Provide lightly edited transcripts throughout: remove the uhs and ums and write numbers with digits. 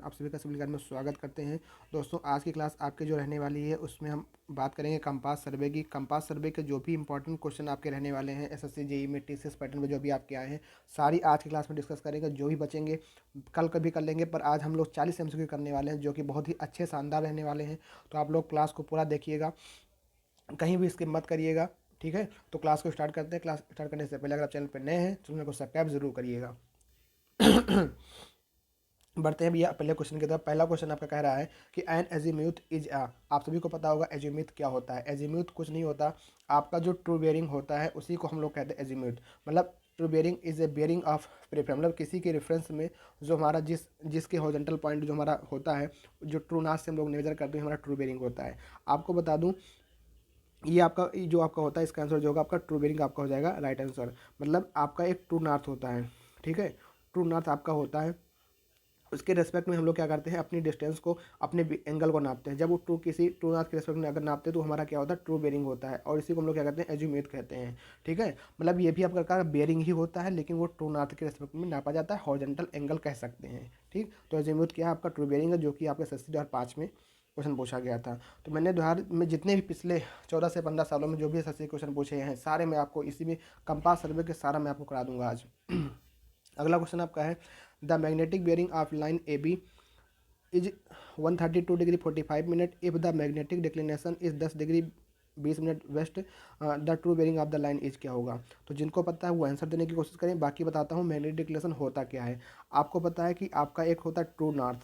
आप सभी का सिविल गाइड में स्वागत करते हैं। दोस्तों, आज की क्लास आपके जो रहने वाली है उसमें हम बात करेंगे कंपास सर्वे की। कंपास सर्वे के जो भी इंपॉर्टेंट क्वेश्चन आपके रहने वाले हैं एसएससी जेईई में टीसीएस पैटर्न में जो भी आपके आए हैं, सारी आज की क्लास में डिस्कस करेंगे। जो भी बचेंगे कल कभी कर लेंगे, पर आज हम लोग 40 एमसीक्यू करने वाले हैं जो कि बहुत ही अच्छे शानदार रहने वाले हैं। तो आप लोग क्लास को पूरा देखिएगा, कहीं भी स्किप मत करिएगा, ठीक है। तो क्लास को स्टार्ट करते हैं। क्लास स्टार्ट करने से पहले अगर आप चैनल पर नए हैं तो चैनल को सब्सक्राइब जरूर करिएगा। बढ़ते हैं भैया पहले क्वेश्चन की तरफ। पहला क्वेश्चन आपका कह रहा है कि एन एजीम्यूथ इज आ। आप सभी को पता होगा एजीम्यूथ क्या होता है। एजीम्यूथ कुछ नहीं होता, आपका जो ट्रू बेयरिंग होता है उसी को हम लोग कहते हैं एजीम्यूथ। मतलब true bearing is a bearing of preference, मतलब किसी के रेफरेंस में जो हमारा जिसके हॉरिजॉन्टल पॉइंट जो हमारा होता है, जो ट्रू नॉर्थ से हम लोग मेजर करते हैं, हमारा ट्रू बेयरिंग होता है। आपको बता दूं, ये जो आपका होता है इसका आंसर जो होगा आपका ट्रू बेयरिंग आपका हो जाएगा राइट आंसर। मतलब आपका एक ट्रू नॉर्थ होता है, ठीक है। ट्रू नॉर्थ आपका होता है, उसके रेस्पेक्ट में हम लोग क्या करते हैं, अपनी डिस्टेंस को, अपने एंगल को नापते हैं। जब वो किसी ट्रू नॉर्थ के रेस्पेक्ट में अगर नापते हैं तो हमारा क्या होता है, ट्रू बेयरिंग होता है। और इसी को हम लोग क्या कहते हैं, एजीम्यूथ कहते हैं, ठीक है। मतलब ये भी आपका का बेयरिंग ही होता है, लेकिन वो ट्रू नॉर्थ के रेस्पेक्ट में नापा जाता है, हॉरिजॉन्टल एंगल कह सकते हैं, ठीक। तो एजीम्यूथ क्या है, आपका ट्रू बेयरिंग है, जो कि आपके एसएससी 2005 में क्वेश्चन पूछा गया था। तो मैंने 2000 में जितने भी पिछले 14 से 15 सालों में जो भी एसएससी क्वेश्चन पूछे हैं, सारे मैं आपको इसी में कंपास सर्वे के सारा मैं आपको करा दूंगा आज। अगला क्वेश्चन आपका है, the magnetic bearing of line A B is 132 degree 45 minute if the magnetic declination is 10 degree 20 minute west, the true bearing of the line is क्या होगा। तो जिनको पता है वो आंसर देने की कोशिश करें, बाकी बताता हूँ मैग्नेटिक डिक्लिनेशन होता क्या है। आपको पता है कि आपका एक होता है ट्रू नॉर्थ,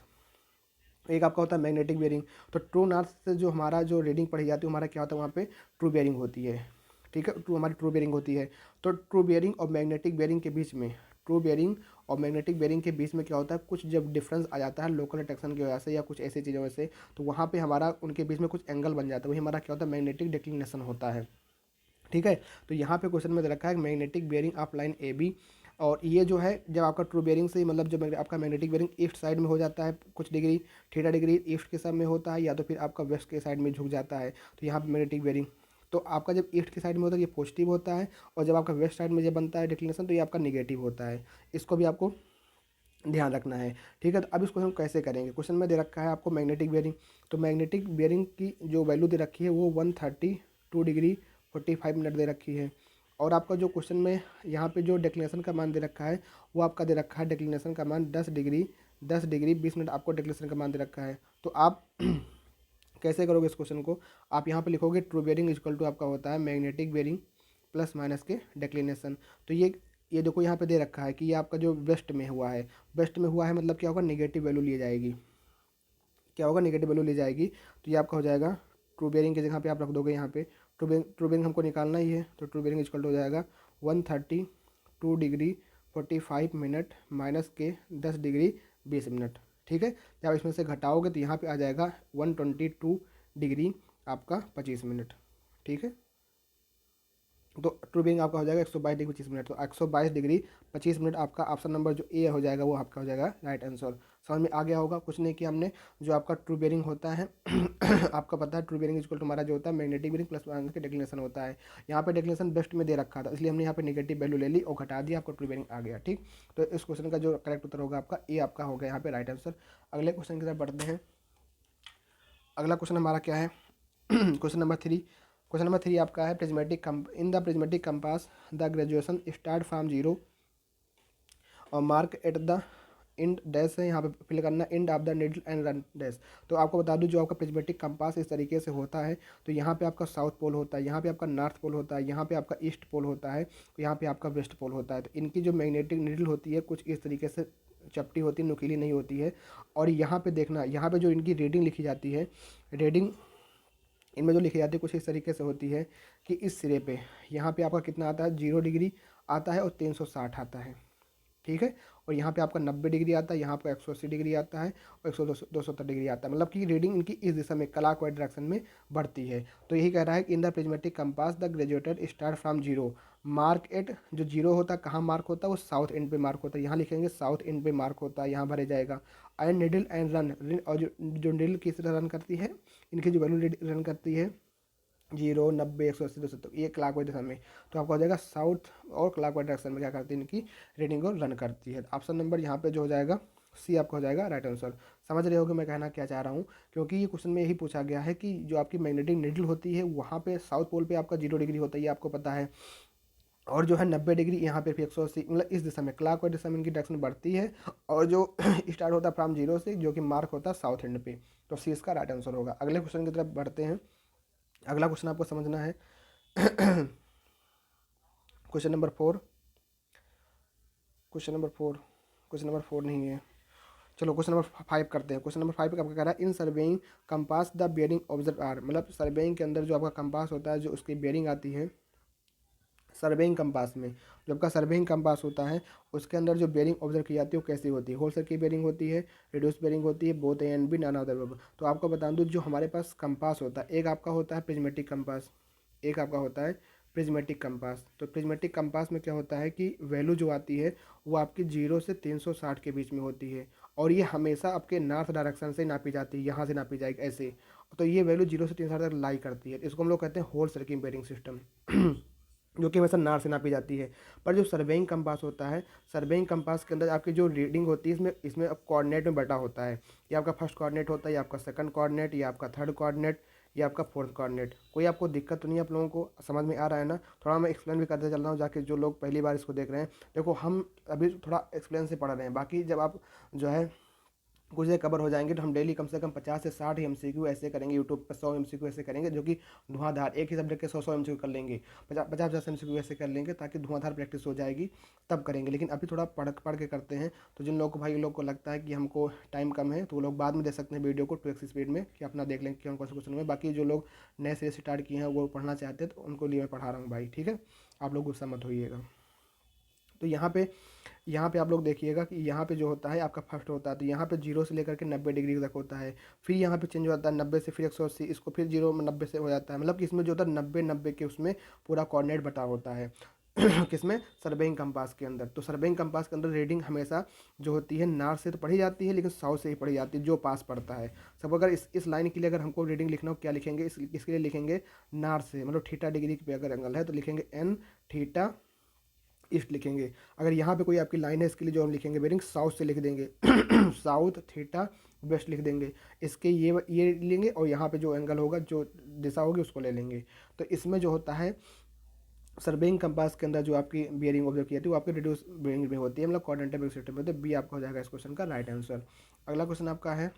एक आपका होता है मैग्नेटिक बेयरिंग। तो ट्रू नॉर्थ से जो हमारा जो रीडिंग पढ़ी जाती है हमारा क्या होता है, वहाँ पे ट्रू बेयरिंग होती है, ठीक है। हमारी ट्रू बेयरिंग होती है। तो ट्रू बेयरिंग और मैग्नेटिक बेयरिंग के बीच में, ट्रू बेयरिंग और मैग्नेटिक बेयरिंग के बीच में क्या होता है, कुछ जब डिफरेंस आ जाता है लोकल अट्रैक्शन की वजह से या कुछ ऐसी चीज़ों से, तो वहाँ पे हमारा उनके बीच में कुछ एंगल बन जाता है, वही हमारा क्या होता है, मैग्नेटिक डिक्लिनेशन होता है, ठीक है। तो यहाँ पे क्वेश्चन में दे रखा है magnetic bearing of line A B. और ये जो है जब आपका ट्रू बेयरिंग से मतलब जब आपका मैग्नेटिक बेयरिंग ईस्ट साइड में हो जाता है कुछ डिग्री, थीटा डिग्री ईस्ट के सब में होता है, या तो फिर आपका वेस्ट के साइड में झुक जाता है, तो यहाँ पे मैग्नेटिक बेयरिंग। तो आपका जब ईस्ट के साइड में होता है ये पॉजिटिव होता है, और जब आपका वेस्ट साइड में जब बनता है डिक्लिनेशन तो ये आपका निगेटिव होता है। इसको भी आपको ध्यान रखना है, ठीक है। तो अब इस क्वेश्चन को कैसे करेंगे, क्वेश्चन में दे रखा है आपको मैग्नेटिक बेयरिंग। तो मैग्नेटिक बेयरिंग की जो वैल्यू दे रखी है वो 132 डिग्री 45 मिनट दे रखी है। और आपका जो क्वेश्चन में यहाँ पे जो डिक्लिनेशन का मान दे रखा है वो आपका दे रखा है डिक्लिनेशन का मान 10 डिग्री 20 मिनट आपको डिक्लिनेशन का मान दे रखा है। तो आप कैसे करोगे इस क्वेश्चन को, आप यहाँ पे लिखोगे ट्रू बेयरिंग इक्वल टू आपका होता है मैग्नेटिक बेयरिंग प्लस माइनस के डिक्लिनेशन। तो ये देखो यहाँ पे दे रखा है कि ये आपका जो वेस्ट में हुआ है, वेस्ट में हुआ है मतलब क्या होगा, निगेटिव वैल्यू ली जाएगी, क्या होगा, निगेटिव वैल्यू ली जाएगी। तो ये आपका हो जाएगा ट्रू बेयरिंग की जगह पे आप रख दोगे यहाँ पे ट्रू बेयरिंग हमको निकालना ही है। तो ट्रू बेयरिंग इक्वल हो जाएगा 132 डिग्री 45 मिनट माइनस के 10 डिग्री 20 मिनट, ठीक है। जब आप इसमें से घटाओगे तो यहाँ पे आ जाएगा 122 डिग्री आपका 25 मिनट, ठीक है। तो ट्रू बेयरिंग आपका हो जाएगा 122 डिग्री 25 मिनट। तो 122 डिग्री 25 मिनट आपका ऑप्शन नंबर जो ए हो जाएगा वो आपका हो जाएगा राइट आंसर। समझ में आ गया होगा, कुछ नहीं किया हमने। जो आपका ट्रू बेयरिंग होता है आपका पता है ट्रू बेयरिंग इक्वल टू हमारा जो होता है मैग्नेटिक बेयरिंग प्लस माइनस के डिक्लिनेशन होता है। यहाँ पे डिक्लिनेशन बेस्ट में दे रखा था, इसलिए हमने यहाँ पे नेगेटिव वैल्यू ले ली और घटा दिया, आपका ट्रू बेयरिंग आ गया, ठीक। तो इस क्वेश्चन का जो करेक्ट उत्तर होगा आपका ए आपका होगा यहाँ पे राइट आंसर। अगले क्वेश्चन की तरफ बढ़ते हैं। अगला क्वेश्चन हमारा क्या है क्वेश्चन नंबर 3। क्वेश्चन नंबर 3 आपका है prismatic in the prismatic compass the graduation start from zero और mark at the end dash है, यहाँ पे फिल करना end of the needle and run dash. तो आपको बता दूं जो आपका प्रिज्मेटिक कंपास इस तरीके से होता है। तो यहाँ पे आपका साउथ पोल होता है, यहाँ पे आपका नॉर्थ पोल होता है, यहाँ पे आपका ईस्ट पोल होता है, यहाँ पे आपका वेस्ट पोल होता है। तो इनकी जो मैग्नेटिक निडल होती है कुछ इस तरीके से चपटी होती है, नुकीली नहीं होती है। और यहाँ पे देखना, यहाँ पे जो इनकी रीडिंग लिखी जाती है, रीडिंग इनमें जो लिखी जाती है कुछ इस तरीके से होती है कि इस सिरे पे यहाँ पे आपका कितना आता है, 0 डिग्री आता है और 360 आता है, ठीक है। और यहाँ पे आपका 90 डिग्री आता है, यहाँ पे 180 डिग्री आता है और 270 डिग्री आता है। मतलब कि रीडिंग इनकी इस दिशा में क्लॉकवाइज डायरेक्शन में बढ़ती है। तो यही कह रहा है कि in the prismatic compass the graduated start from zero mark at, जो जीरो होता है कहाँ मार्क होता है, वो साउथ एंड पे मार्क होता है। यहाँ लिखेंगे साउथ एंड पे मार्क होता है, यहाँ भरे जाएगा। एंड निडल एंड रन, और जो निडल किस तरह रन करती है, इनकी जो वैल्यू रन करती है 0 90 180 270, ये क्लॉकवाइज दिशा में। तो आपका हो जाएगा साउथ और क्लॉकवाइज डायरेक्शन में क्या करती है, इनकी रीडिंग को रन करती है। ऑप्शन नंबर यहाँ पे जो हो जाएगा सी आपका हो जाएगा राइट आंसर। समझ रहे हो कि मैं कहना क्या चाह रहा हूँ, क्योंकि ये क्वेश्चन में यही पूछा गया है कि जो आपकी मैग्नेटिक नीडल होती है वहाँ पे साउथ पोल पे आपका 0 डिग्री होता है, ये आपको पता है। और जो है 90 डिग्री यहाँ पे फिर 180, मतलब इस दिशा में क्लॉक वाइज दिशा में इनकी डायरेक्शन बढ़ती है। और जो स्टार्ट होता है फ्रॉम जीरो से, जो कि मार्क होता है साउथ एंड पे। तो सी इसका राइट आंसर होगा। अगले क्वेश्चन की तरफ बढ़ते हैं। अगला क्वेश्चन आपको समझना है। Question number 4। Question number 4, question number 4 नहीं है। चलो क्वेश्चन नंबर 5 करते हैं। क्वेश्चन नंबर 5 आपका कह रहा है in surveying compass the bearing observe are, मतलब सर्वेइंग के अंदर जो आपका कंपास होता है, जो उसकी बेयरिंग आती है सर्वेइंग कंपास में, जो आपका सर्वेइंग कंपास होता है उसके अंदर जो बेयरिंग ऑब्जर्व की जाती है वो कैसी होती है? होल सर्किल बेयरिंग होती है, रिड्यूस बेयरिंग होती है, both A and B, none of the above. तो आपको बता दूं, जो हमारे पास कंपास होता है, एक आपका होता है प्रिज्मेटिक कंपास, एक आपका होता है प्रिज्मेटिक कंपास। तो प्रिज्मेटिक कंपास में क्या होता है कि वैल्यू जो आती है वो आपकी 0 से 360 के बीच में होती है, और ये हमेशा आपके नॉर्थ डायरेक्शन से नापी जाती है, यहाँ से नापी जाएगी ऐसे। तो ये वैल्यू 0 से 360 तक लाई करती है, इसको हम लोग कहते हैं होल सर्किल बेयरिंग सिस्टम। जो कि हमेशा नार से नापी जाती है। पर जो सर्वेइंग कंपास होता है, सर्वेइंग कंपास के अंदर आपकी जो रीडिंग होती है इसमें इसमें अब कोऑर्डिनेट में बटा होता है। ये आपका फर्स्ट कोऑर्डिनेट होता है, ये आपका सेकंड कोऑर्डिनेट, ये आपका थर्ड कोऑर्डिनेट, ये आपका फोर्थ कोऑर्डिनेट। कोई आपको दिक्कत तो नहीं है? आप लोगों को समझ में आ रहा है ना? थोड़ा मैं एक्सप्लेन भी करते चल रहा हूँ, जाके जो लोग पहली बार इसको देख रहे हैं। देखो हम अभी थोड़ा एक्सप्लेन से पढ़ रहे हैं, बाकी जब आप जो है कुछ देर कवर हो जाएंगे तो हम डेली कम से कम 50 से 60 एमसीक्यू ऐसे करेंगे, यूट्यूब पर 100 एमसीक्यू ऐसे करेंगे, जो कि धुआंधार एक ही सब्जेक्ट के 100 एमसीक्यू कर लेंगे, 50 एमसीक्यू ऐसे कर लेंगे, ताकि धुआंधार प्रैक्टिस हो जाएगी, तब करेंगे। लेकिन अभी थोड़ा पढ़ पढ़ के करते हैं। तो जिन लोगों को भाई लोग को लगता है कि हमको टाइम कम है, तो वो लोग बाद में देख सकते हैं वीडियो को 2x स्पीड में, कि अपना देख लेंगे कि हम कौन से क्वेश्चन में। बाकी जो लोग नए सिरे स्टार्ट किए हैं वो पढ़ना चाहते हैं, तो उनको लिए मैं पढ़ा रहा हूँ भाई, ठीक है? आप लोग गुस्सा मत होइएगा। तो यहाँ पे आप लोग देखिएगा कि यहाँ पे जो होता है आपका फर्स्ट होता है, तो यहाँ पे 0 से लेकर के 90 डिग्री तक होता है। फिर यहाँ पे चेंज हो जाता है 90 से, फिर 180, इसको फिर 0 में 90 से हो जाता है। मतलब कि इसमें जो होता है 90 के उसमें पूरा कोऑर्डिनेट बटा होता है। किसमें? सर्वेइंग कंपास के अंदर। तो सर्वेइंग कंपास के अंदर रीडिंग हमेशा जो होती है नॉर्थ से तो पढ़ी जाती है, लेकिन साउथ से ही पढ़ी जाती है, जो पास पड़ता है सब। अगर इस लाइन के लिए अगर हमको रीडिंग लिखना हो, क्या लिखेंगे? इसके लिए लिखेंगे नॉर्थ से, मतलब थीटा डिग्री पे अगर एंगल है तो लिखेंगे एन थीटा ईस्ट लिखेंगे। अगर यहाँ पे कोई आपकी लाइन है, इसके लिए जो हम लिखेंगे बेरिंग साउथ से लिख देंगे। साउथ थीटा वेस्ट लिख देंगे। इसके ये लेंगे, और यहाँ पे जो एंगल होगा, जो दिशा होगी, उसको ले लेंगे। तो इसमें जो होता है सर्वेइंग कंपास के अंदर जो आपकी बियरिंग ऑब्जर्व की जाती है वो आपकी रिड्यूस बियरिंग में होती है, मतलब कोऑर्डिनेट बेरिंग सिस्टम में। तो बी आपका हो जाएगा इस क्वेश्चन का राइट आंसर। अगला क्वेश्चन आपका है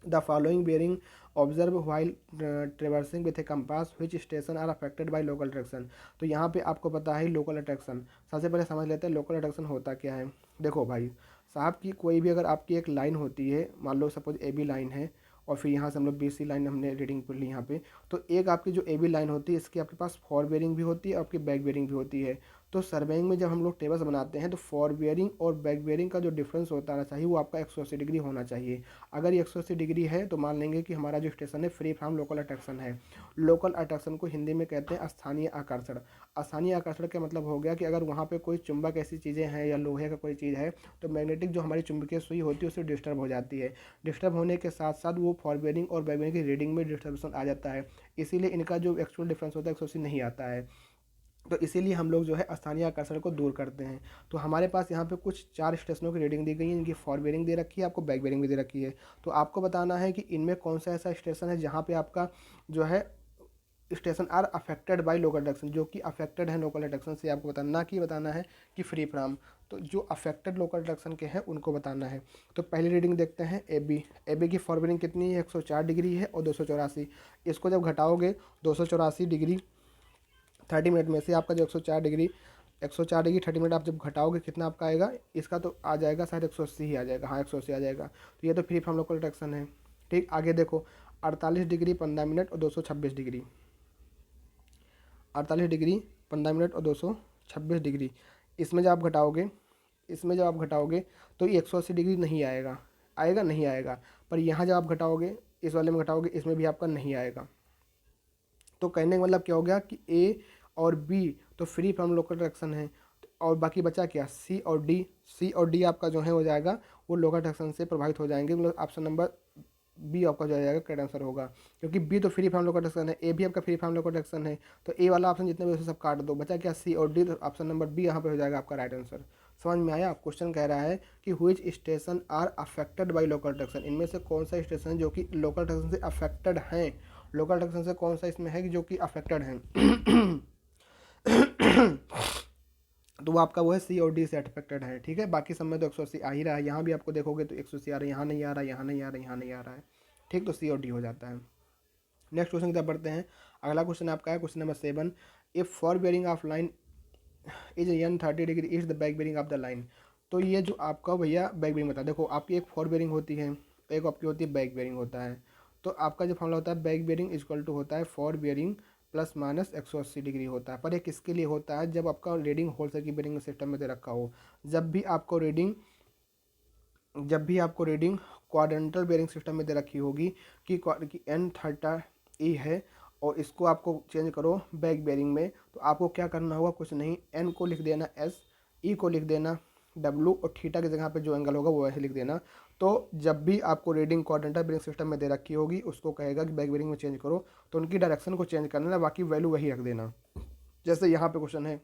the following bearing observe while traversing with a compass which station are affected by local attraction. तो यहाँ पे आपको पता है लोकल अट्रैक्शन। सबसे पहले समझ लेते हैं लोकल अट्रैक्शन होता क्या है। देखो भाई साहब, की कोई भी अगर आपकी एक लाइन होती है, मान लो सपोज ए बी लाइन है, और फिर यहाँ से हम लोग बी सी लाइन हमने रीडिंग पढ़ ली यहाँ पे। तो एक आपकी जो ए बी लाइन होती है, इसकी आपके पास फॉर बेयरिंग भी होती है और आपकी बैक बेयरिंग भी होती है। तो सर्वेइंग में जब हम लोग टेबल्स बनाते हैं, तो फॉर बेयरिंग और बैक बेयरिंग का जो डिफरेंस होता है चाहिए, वो आपका 180 डिग्री होना चाहिए। अगर ये 180 डिग्री है तो मान लेंगे कि हमारा जो स्टेशन है फ्री फ्रॉम लोकल अट्रैक्शन है। लोकल अट्रैक्शन को हिंदी में कहते हैं स्थानीय आकर्षण। स्थानीय आकर्षण का मतलब हो गया कि अगर वहाँ पे कोई चुंबक ऐसी चीज़ें हैं या लोहे का कोई चीज़ है, तो मैग्नेटिक जो हमारी चुंबकीय सुई होती है उससे डिस्टर्ब हो जाती है। डिस्टर्ब होने के साथ साथ वो फॉरवर्डिंग और बैकवर्डिंग की रीडिंग में डिस्टर्बेंस आ जाता है। इसीलिए इनका जो एक्चुअल डिफरेंस होता है 180 नहीं आता है। तो इसीलिए हम लोग जो है स्थानीय आकर्षण को दूर करते हैं। तो हमारे पास यहाँ पे कुछ 4 स्टेशनों की रीडिंग दी गई है, इनकी फॉर बेयरिंग दे रखी है, आपको बैक बेयरिंग भी दे रखी है। तो आपको बताना है कि इनमें कौन सा ऐसा स्टेशन है जहाँ पे आपका जो है station are affected by local attraction, जो कि अफेक्टेड है लोकल अट्रैक्शन से। आपको बताना कि बताना है कि फ्री फ्रॉम। तो जो अफेक्टेड लोकल अट्रैक्शन के हैं उनको बताना है। तो पहली रीडिंग देखते हैं ए बी की फॉरवर्डिंग कितनी है? 104 डिग्री है और 284। इसको जब घटाओगे 284 डिग्री 30 मिनट में से, आपका जो 104 डिग्री 30 मिनट आप जब घटाओगे कितना आपका आएगा? इसका तो आ जाएगा शायद 180 ही आ जाएगा। हाँ 180 आ जाएगा। तो ये तो फ्री फ्रॉम लोकल अट्रैक्शन है। ठीक, आगे देखो 48 डिग्री 15 मिनट और 226 डिग्री। 48 डिग्री 15 मिनट और 226 डिग्री। इसमें जब आप घटाओगे तो ये 180 डिग्री नहीं आएगा। आएगा? नहीं आएगा। पर यहाँ जब आप घटाओगे, इस वाले में घटाओगे, इसमें भी आपका नहीं आएगा। तो कहने का मतलब क्या हो गया कि ए और बी तो फ्री फ्रॉम लोकल अट्रैक्शन है, और बाकी बचा क्या? सी और डी आपका जो है हो जाएगा वो लोकल अट्रैक्शन से प्रभावित हो जाएंगे। मतलब ऑप्शन नंबर बी आपका जो जाएगा करेक्ट आंसर होगा, क्योंकि बी तो फ्री फ्रॉम लोकल अट्रैक्शन है, ए भी आपका फ्री फ्रॉम लोकल अट्रैक्शन है। तो ए वाला ऑप्शन जितने भी सब काट दो, बचा क्या? सी और डी। तो ऑप्शन नंबर बी यहाँ पे हो जाएगा आपका राइट आंसर। समझ में आया? क्वेश्चन कह रहा है कि which station are affected by local taxation, इनमें से कौन सा स्टेशन जो कि लोकल टैक्सेशन से अफेक्टेड हैं, लोकल टैक्सेशन से कौन सा इसमें है कि जो कि अफेक्टेड हैं। तो वो आपका वो है सी और डी से अफेक्टेड है, ठीक है। बाकी सब में तो 180 आ ही रहा है, यहाँ भी आपको देखोगे तो 180 आ रहा है, यहाँ नहीं आ रहा, यहाँ नहीं आ रहा, यहाँ नहीं आ रहा है, ठीक। तो सी और डी हो जाता है। नेक्स्ट क्वेश्चन की तरफ बढ़ते हैं। अगला क्वेश्चन आपका है question number 7। If for bearing of line is N 30 degree is the back bearing of the line. तो ये जो आपका भैया बैक बेयरिंग बता, देखो आपकी एक फॉर बेयरिंग होती है, एक आपकी होती है बैक बेयरिंग होता है। तो आपका जो फॉर्मूला होता है बैक बेयरिंग इक्वल टू होता है for bearing plus minus 180 degree होता है। पर ये किसके लिए होता है? जब आपका रीडिंग होलसेल की बेयरिंग सिस्टम में दे रखा हो, जब भी आपको रीडिंग क्वाड्रेंटल बेयरिंग सिस्टम में दे रखी होगी कि N30E है और इसको आपको चेंज करो बैक बेयरिंग में, तो आपको क्या करना होगा? कुछ नहीं, N को लिख देना S, E को लिख देना W और थीटा की जगह पे जो एंगल होगा वो ऐसे लिख देना। तो जब भी आपको रीडिंग क्वाड्रेंटल बेयरिंग सिस्टम में दे रखी होगी उसको कहेगा कि बैक बेयरिंग में चेंज करो, तो उनकी डायरेक्शन को चेंज करना है, बाकी वैल्यू वही रख देना। जैसे यहाँ पे क्वेश्चन है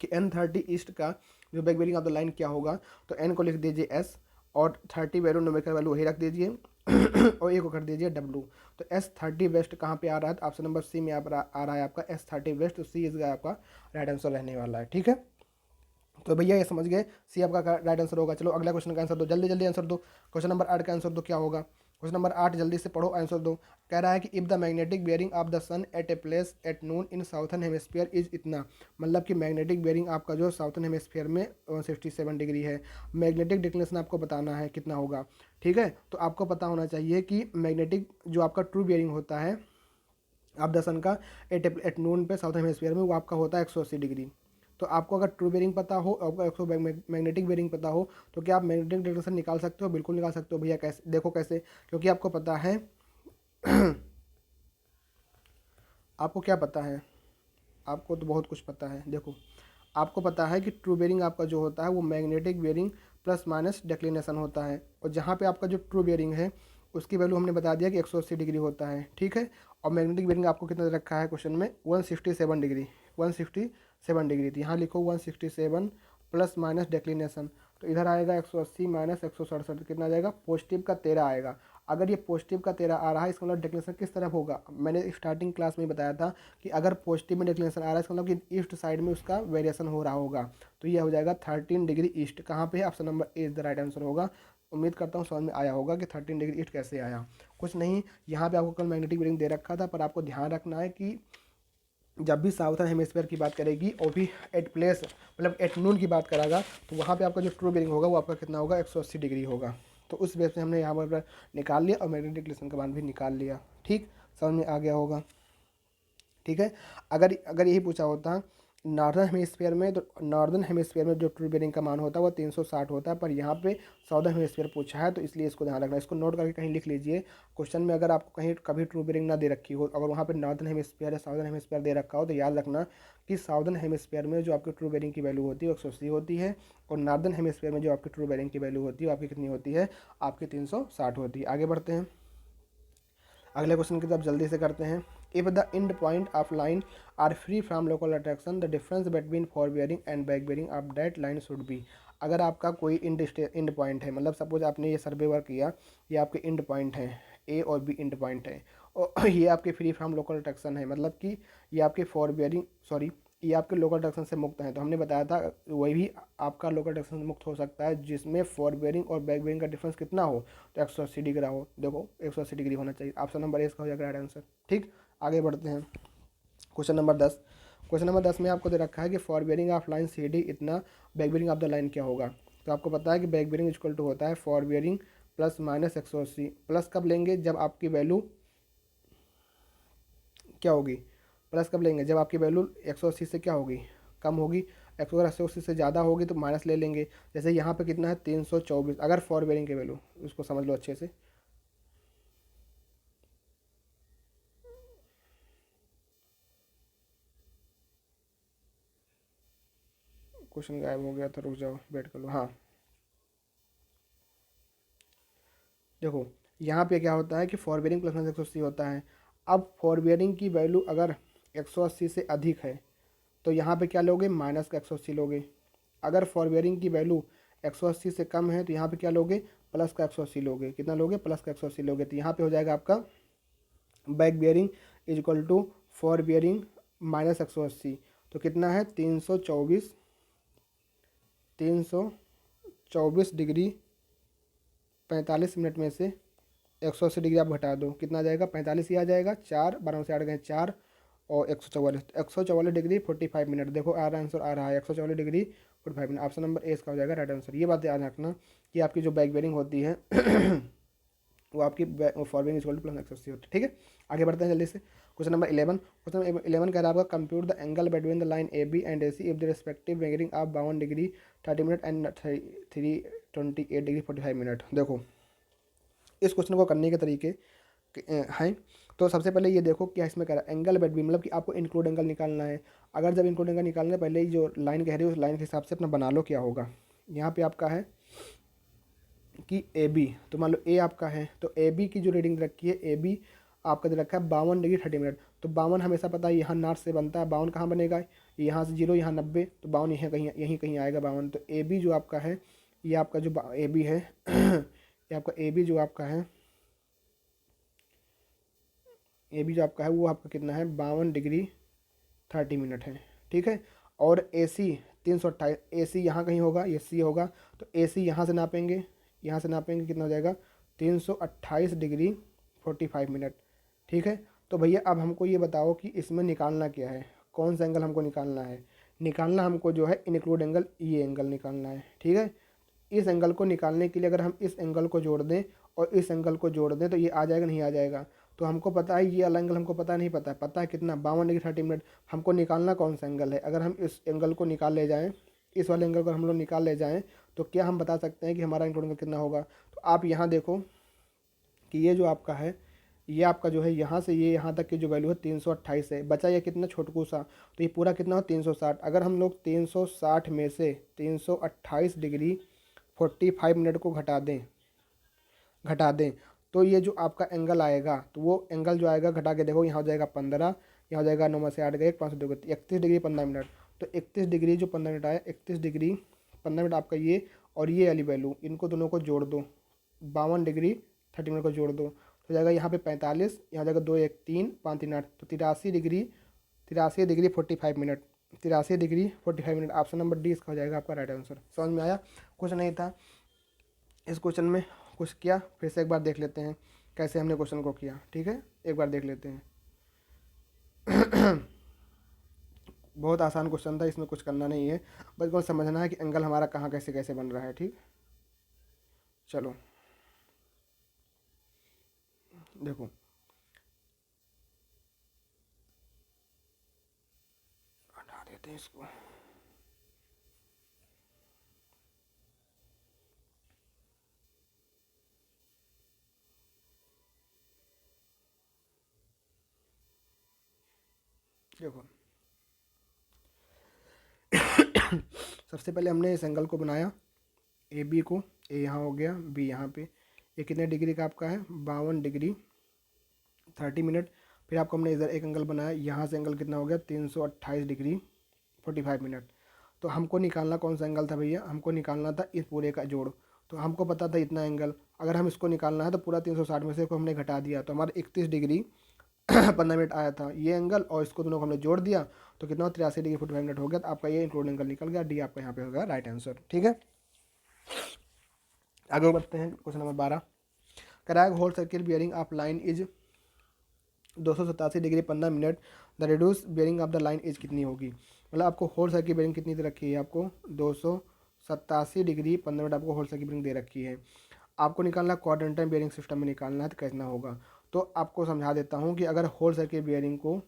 कि N30 ईस्ट का जो back bearing of the line क्या होगा, तो N को लिख दीजिए S और 30 वैल्यू न्यूमेरिकल वैल्यू वही रख दीजिए और ए को कर दीजिए W। तो S30 वेस्ट कहाँ पे आ रहा है? तो ऑप्शन नंबर सी में आ रहा है आपका S30 वेस्ट, तो सी इसका आपका राइट आंसर रहने वाला है, ठीक है। तो भैया ये समझ गए, सी आपका राइट आंसर होगा। चलो अगला क्वेश्चन का आंसर दो, जल्दी जल्दी आंसर दो। क्वेश्चन नंबर 8 का आंसर दो, क्या होगा? क्वेश्चन नंबर 8 जल्दी से पढ़ो, आंसर दो। कह रहा है कि if the magnetic bearing of the sun at a place at noon in southern hemisphere is इतना, मतलब कि मैग्नेटिक बेयरिंग आपका जो साउथर्न हेमिस्फीयर में 167 डिग्री है, मैग्नेटिक डिक्लेनेशन आपको बताना है कितना होगा, ठीक है। तो आपको पता होना चाहिए कि मैग्नेटिक जो आपका ट्रू बेयरिंग होता है ऑफ द सन का एट नून पे साउथर्न हेमिस्फीयर में, वो आपका होता है 180 डिग्री। तो आपको अगर ट्रू बेयरिंग पता हो और आपको मैग्नेटिक बेयरिंग पता हो तो क्या आप मैग्नेटिक डिक्लेनेशन निकाल सकते हो? बिल्कुल निकाल सकते हो भैया। कैसे? देखो कैसे, क्योंकि आपको पता है आपको क्या पता है? आपको तो बहुत कुछ पता है। देखो आपको पता है कि ट्रू बेयरिंग आपका जो होता है वो magnetic bearing plus minus declination होता है, और जहाँ पे आपका जो ट्रू बेयरिंग है उसकी वैल्यू हमने बता दिया कि 180 डिग्री होता है, ठीक है। और मैग्नेटिक बेयरिंग आपको कितना दे रखा है क्वेश्चन में? 167 डिग्री, 167 डिग्री। तो यहाँ लिखो 167 प्लस माइनस डिक्लिनेशन, तो इधर आएगा 180 माइनस 167, कितना आ जाएगा? पॉजिटिव का 13 आएगा। अगर ये पॉजिटिव का 13 आ रहा है इसका मतलब डिक्लेनेशन किस तरफ होगा? मैंने स्टार्टिंग क्लास में बताया था कि अगर पॉजिटिव में डिक्लेनेशन आ रहा है इसका मतलब कि ईस्ट साइड में उसका वेरिएशन हो रहा होगा, तो ये हो जाएगा 13 डिग्री ईस्ट। कहाँ पे है? Option number A is the right answer होगा। उम्मीद करता हूँ समझ में आया होगा कि 13 डिग्री ईस्ट कैसे आया। कुछ नहीं, यहाँ पे आपको कल मैग्नेटिक बेयरिंग दे रखा था, पर आपको ध्यान रखना है कि जब भी साउथर्न हेमिस्फीयर की बात करेगी और भी एट प्लेस मतलब एट नून की बात करेगा, तो वहाँ पे आपका जो ट्रू बेयरिंग होगा वो आपका कितना होगा? 180 डिग्री होगा। तो उस बेस पे हमने यहाँ पर निकाल लिया और मैग्नेटिक डिक्लेनेशन का मान भी निकाल लिया, ठीक। समझ में आ गया होगा, ठीक है। अगर अगर यही पूछा होता नॉर्दर्न हेमिस्फीयर में, तो नॉर्दर्न हेमिस्फीयर में जो ट्रू बेयरिंग का मान होता है वो 360 होता है, पर यहाँ पे साउदर्न हेमिस्फीयर पूछा है, तो इसलिए इसको ध्यान रखना। इसको नोट करके कहीं लिख लीजिए। क्वेश्चन में अगर आपको कहीं कभी ट्रू बेयरिंग ना दे रखी हो, अगर वहाँ पे नॉर्दर्न हेमिस्फीयर या साउदर्न हेमिस्फीयर दे रखा हो, तो याद रखना कि साउदर्न हेमिस्फीयर में जो आपकी ट्रू बेयरिंग की वैल्यू होती है वो 180 होती है, और नॉर्दर्न हेमिस्फीयर में जो आपकी ट्रू बेयरिंग की वैल्यू होती है वो आपकी कितनी होती है? आपकी 360 होती है। आगे बढ़ते हैं, अगले क्वेश्चन की तरफ जल्दी से करते हैं। If the end point of line are free from local attraction the difference between fore bearing and back bearing of that line should be. अगर आपका कोई इंड पॉइंट है, मतलब सपोज आपने ये सर्वे वर्क किया, ये आपके इंड पॉइंट है, ए और बी इंड पॉइंट है, और ये आपके फ्री फ्रॉम लोकल अट्रैक्शन है, मतलब कि ये आपके फॉर बेयरिंग सॉरी ये आपके लोकल अट्रैक्शन से मुक्त हैं। तो हमने बताया था वही भी आपका लोकल अट्रैक्शन से मुक्त हो सकता है जिसमें फॉर बेयरिंग और बैक बेयरिंग का डिफरेंस कितना हो? तो 180 डिग्री हो। देखो 180 डिग्री होना चाहिए। ऑप्शन नंबर ए इसका हो जाएगा राइट आंसर, ठीक। आगे बढ़ते हैं, क्वेश्चन नंबर 10। क्वेश्चन नंबर 10 में आपको दे रखा है कि fore bearing of line C D इतना, back bearing of the line क्या होगा? तो आपको पता है कि बैक बेयरिंग इक्वल टू होता है for bearing plus minus 180। Plus कब लेंगे? जब आपकी वैल्यू क्या होगी? प्लस कब लेंगे? जब आपकी वैल्यू 180 से क्या होगी? कम होगी। 180 से ज़्यादा होगी तो माइनस ले लेंगे। जैसे यहाँ पे कितना है? 324। अगर फॉर बेयरिंग की वैल्यू, उसको समझ लो अच्छे से। क्वेश्चन गायब हो गया था, रुक जाओ वेट कर लो। हाँ देखो यहाँ पे क्या होता है कि फॉर बेयरिंग प्लस माइनस 180 होता है। अब फॉर बेयरिंग की वैल्यू अगर 180 से अधिक है तो यहाँ पे क्या लोगे? माइनस का 180 लोगे, अगर फॉर बेयरिंग की वैल्यू 180 से कम है तो यहाँ पे क्या लोगे, प्लस का 180 लोगे। कितना लोगे, प्लस का 180 लोगे। तो यहाँ पे हो जाएगा आपका back bearing is equal to fore bearing minus 180। तो कितना है 324 डिग्री 45 मिनट में से 180 डिग्री आप घटा दो, कितना आ जाएगा 45 ही आ जाएगा। 4 12 से 8 गए 4 और 144 डिग्री 45 मिनट। देखो आंसर आ रहा है 144 degree 45 minute. Option number A इसका हो जाएगा राइट आंसर। ये बात याद रखना कि आपकी जो बैक बेयरिंग होती है वो आपकी फॉरवर्डिंग इक्वल टू प्लस 180 होती है। ठीक है, आगे बढ़ते हैं जल्दी से। Question number 11। क्वेश्चन नंबर 11 कह रहा है आपका compute the angle between the line A B and A C if the respective bearing of 52 degree 30 minute and 328 degree 45 minute. देखो इस क्वेश्चन को करने के तरीके हैं। तो सबसे पहले ये देखो क्या इसमें कह रहा है, एंगल बिटवीन मतलब कि आपको इंक्लूड एंगल निकालना है। अगर जब इंक्लूड एंगल निकालना है, पहले ही जो लाइन कह रही है उस लाइन के हिसाब से अपना बना लो क्या होगा। यहाँ पे आपका है कि ए बी, तो मान लो ए आपका है, तो ए बी की जो रीडिंग रखी है, ए बी आपका दे रखा है 52 डिग्री 30 मिनट। तो 52 हमेशा पता है यहाँ नॉर्थ से बनता है, 52 कहाँ बनेगा, यहाँ से 0 यहाँ 90, तो 52 यहीं कहीं आएगा 52। तो ए बी जो आपका है, ये आपका जो ए बी है ये आपका ए बी जो आपका है, ए बी जो आपका है वो आपका कितना है 52 डिग्री 30 मिनट है। ठीक है, और ए सी 328, ए सी यहाँ कहीं होगा, ये सी होगा, तो ए सी यहाँ से नापेंगे, यहाँ से नापेंगे कितना हो जाएगा 328 डिग्री 45 मिनट। ठीक है, तो भैया अब हमको ये बताओ कि इसमें निकालना क्या है, कौन सा एंगल हमको निकालना है। निकालना हमको जो है इनक्लूड एंगल, ये एंगल निकालना है। ठीक है, इस एंगल को निकालने के लिए अगर हम इस एंगल को जोड़ दें और इस एंगल को जोड़ दें तो ये आ जाएगा, नहीं आ जाएगा। तो हमको पता है ये वाला एंगल हमको पता नहीं, पता है कितना 52 डिग्री 30 मिनट। हमको निकालना कौन सा एंगल है। अगर हम इस एंगल को निकाल ले जाएँ, इस वाले एंगल को हम लोग निकाल ले जाएँ, तो क्या हम बता सकते हैं कि हमारा इंक्लूड एंगल कितना होगा। तो आप यहाँ देखो कि ये जो आपका है, ये आपका जो है यहाँ से ये यहाँ तक की जो वैल्यू है 328 है, बचा ये कितना छोटकू सा, तो ये पूरा कितना हो 360। अगर हम लोग 360 में से 328 डिग्री 45 मिनट को घटा दें तो ये जो आपका एंगल आएगा, तो वो एंगल जो आएगा घटा के देखो, यहाँ हो जाएगा 15, यहाँ हो जाएगा 9 में से 8 गए 5 2 31 डिग्री 15 मिनट। तो 31 डिग्री जो 15 मिनट आया, 31 डिग्री 15 मिनट आपका ये और ये वाली वैल्यू, इनको दोनों को जोड़ दो, 52 डिग्री 30 मिनट को जोड़ दो, तो जाएगा यहाँ पे 45, यहाँ जाएगा 2 1 3 5 3 8, तो 83 degree 45 minute, 83 degree 45 minute. Option number D इसका हो जाएगा आपका राइट आंसर। समझ में आया, कुछ नहीं था इस क्वेश्चन में, कुछ किया, फिर से एक बार देख लेते हैं कैसे हमने क्वेश्चन को किया। ठीक है, एक बार देख लेते हैं बहुत आसान क्वेश्चन था, इसमें कुछ करना नहीं है, बस को समझना है कि एंगल हमारा कहाँ कैसे कैसे बन रहा है। ठीक, चलो देखो हटा देते हैं इसको। देखो सबसे पहले हमने इस एंगल को बनाया, ए बी को, ए यहाँ हो गया, बी यहाँ पे, ये कितने डिग्री का आपका है 52 डिग्री 30 मिनट। फिर आपको हमने इधर एक एंगल बनाया, यहाँ से एंगल कितना हो गया 328 डिग्री 45 मिनट। तो हमको निकालना कौन सा एंगल था भैया, हमको निकालना था इस पूरे का जोड़। तो हमको पता था इतना एंगल, अगर हम इसको निकालना है तो पूरा 360 में से को हमने घटा दिया, तो हमारा 31 डिग्री 15 मिनट आया था ये एंगल, और इसको दोनों को हमने जोड़ दिया तो कितना 83 डिग्री 45 मिनट हो गया। तो आपका ये इंक्लूड एंगल निकल गया, डी आपका यहाँ पे होगा राइट आंसर। ठीक है, आगे बढ़ते हैं। क्वेश्चन नंबर 12 कराएगा whole circle bearing of line is 287 degree 15 minute, the reduce bearing of the line is कितनी होगी। मतलब आपको होल सर्किल बियरिंग कितनी दे रखी है, आपको 287 डिग्री 15 मिनट आपको होल सर्किल बियरिंग दे रखी है। आपको निकालना क्वाड्रेंटल बियरिंग सिस्टम में निकालना है तो कैसा होगा। तो आपको समझा देता हूँ कि अगर होल सर्किल बियरिंग को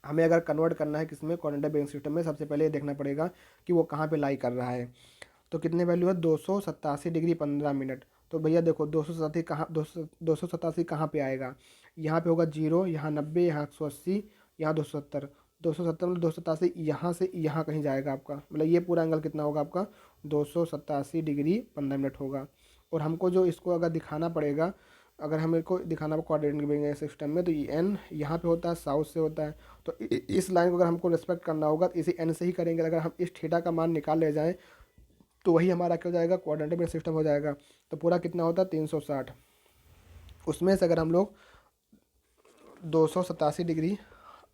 हमें अगर कन्वर्ट करना है किसमें, क्वाड्रेंटल बियरिंग सिस्टम में, सबसे पहले ये देखना पड़ेगा कि वो कहाँ पे लाई कर रहा है। तो कितने वैल्यू है 287 डिग्री 15 मिनट। तो भैया देखो 287 कहाँ, 287 कहाँ पे आएगा, यहाँ पे होगा 0, यहाँ 90, यहाँ 180, यहाँ 270, 270 मतलब 287 यहाँ से यहाँ कहीं जाएगा आपका, मतलब ये पूरा एंगल कितना होगा आपका 287 डिग्री 15 मिनट होगा। और हमको जो इसको अगर दिखाना पड़ेगा अगर हमें को दिखाना कोऑर्डिनेट बेयरिंग सिस्टम में, तो ये एन यहाँ पे होता है, साउथ से होता है। तो इस लाइन को अगर हमको रिस्पेक्ट करना होगा तो इसी एन से ही करेंगे। अगर हम इस थीटा का मान निकाल ले जाएँ तो वही हमारा क्या हो जाएगा, कोऑर्डिनेट बेयरिंग सिस्टम हो जाएगा। तो पूरा कितना होता है 360, उसमें से अगर हम लोग 287 डिग्री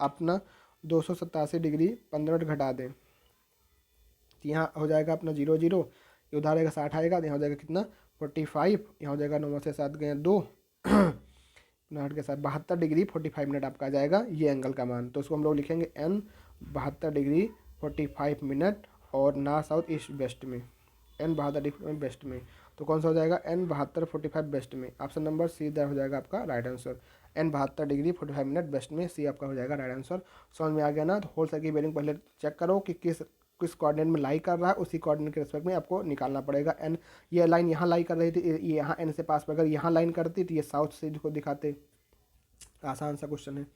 अपना 287 डिग्री 15 मिनट घटा दें, तो यहाँ हो जाएगा अपना 0 0, ये उधर आएगा 60 आएगा, तो यहाँ हो जाएगा कितना 45, यहाँ हो जाएगा 9 से 7 गए 2 मिनट के साथ 72 डिग्री 45 मिनट आपका आ जाएगा ये एंगल का मान। तो उसको हम लोग लिखेंगे एन 72 डिग्री 45 मिनट, और नॉर्थ साउथ ईस्ट वेस्ट में, एन 72 डिग्री वेस्ट में। तो कौन सा हो जाएगा, एन 72 45 वेस्ट में। ऑप्शन नंबर सी इधर हो जाएगा आपका right answer, N 72 degree 45 minute west में, सी आपका हो जाएगा राइट आंसर। समझ में आ गया ना। तो होल सर्किल बेयरिंग पहले चेक करो कि किस किस कोऑर्डिनेट में लाई कर रहा है, उसी कोऑर्डिनेट के रिस्पेक्ट में आपको निकालना पड़ेगा। एन ये लाइन यहाँ लाई कर रही थी, ये यहाँ एन से पास, अगर यहाँ लाइन करती तो ये साउथ से को दिखाते। आसान सा क्वेश्चन है।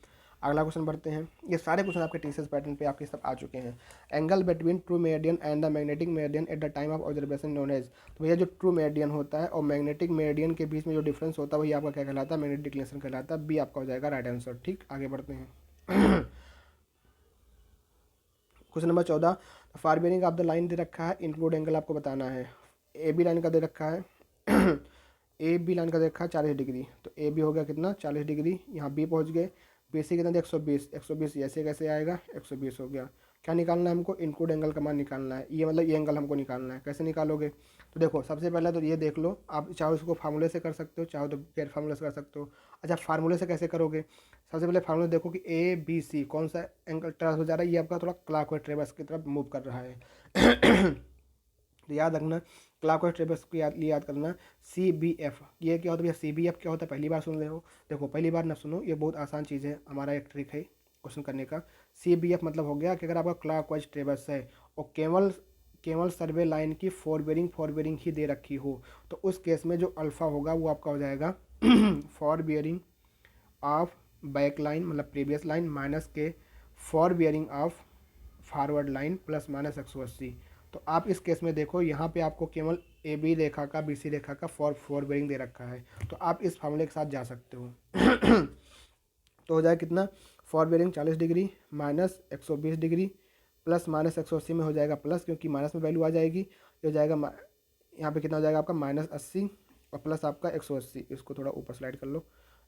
अगला क्वेश्चन बढ़ते हैं। ये सारे क्वेश्चन आपके टीसीएस पैटर्न पे आपके सब आ चुके हैं। Angle between true meridian and the magnetic meridian at the time of observation known as. तो भैया जो ट्रू मेरिडियन होता है और मैग्नेटिक मेरिडियन के बीच में जो डिफरेंस होता है वही आपका क्या कहलाता है, मैग्नेटिक डिक्लेरेशन कहलाता है। बी आपका हो जाएगा राइट आंसर। ठीक, आगे बढ़ते हैं। Question number 14, fore bearing of the line दे रखा है, इंक्लूड एंगल आपको बताना है। ए बी लाइन का दे रखा है ए बी लाइन का दे रखा है 40 डिग्री, तो ए बी हो गया कितना 40 डिग्री, यहाँ बी पहुँच गए, बी सी कितना 120, 120 ऐसे कैसे आएगा 120 हो गया। क्या निकालना है हमको, इंक्लूड एंगल का मान निकालना है। ये मतलब ये एंगल हमको निकालना है, कैसे निकालोगे, तो देखो सबसे पहले तो ये देख लो, आप चाहो इसको फार्मूले से कर सकते हो, चाहो तो गैर फार्मूले से कर सकते हो। अच्छा फार्मूले से कैसे करोगे, सबसे पहले फार्मूला देखो कि ए बी सी कौन सा एंगल ट्रेवर्स हो जा रहा है, ये आपका थोड़ा क्लॉकवाइज ट्रेवर्स की तरफ मूव कर रहा है। तो याद रखना क्लॉकवाइज ट्रेवर्स को याद करना। सी बी एफ ये क्या होता है भैया, सी बी एफ क्या होता है, पहली बार सुन रहे हो, देखो पहली बार ना सुनो, ये बहुत आसान चीज़ है, हमारा एक ट्रिक है क्वेश्चन करने का। सी बी एफ मतलब हो गया कि अगर आपका क्लॉकवाइज ट्रेवर्स है और केवल केवल सर्वे लाइन की फॉर बेरिंग ही दे रखी हो, तो उस केस में जो अल्फ़ा होगा वो आपका हो जाएगा fore bearing of back line मतलब प्रीवियस लाइन माइनस के fore bearing of forward line plus minus 180। तो आप इस केस में देखो यहाँ पे आपको केवल ए बी रेखा का बी सी रेखा का फॉर बेरिंग दे रखा है, तो आप इस फार्मूले के साथ जा सकते हो। तो हो जाए कितना, fore bearing 40 degree minus 120 degree plus minus 180 में हो जाएगा प्लस, क्योंकि माइनस में वैल्यू आ जाएगी, ये हो जाएगा यहाँ पे कितना हो जाएगा आपका -80 और प्लस आपका 180, इसको थोड़ा ऊपर स्लाइड कर लो,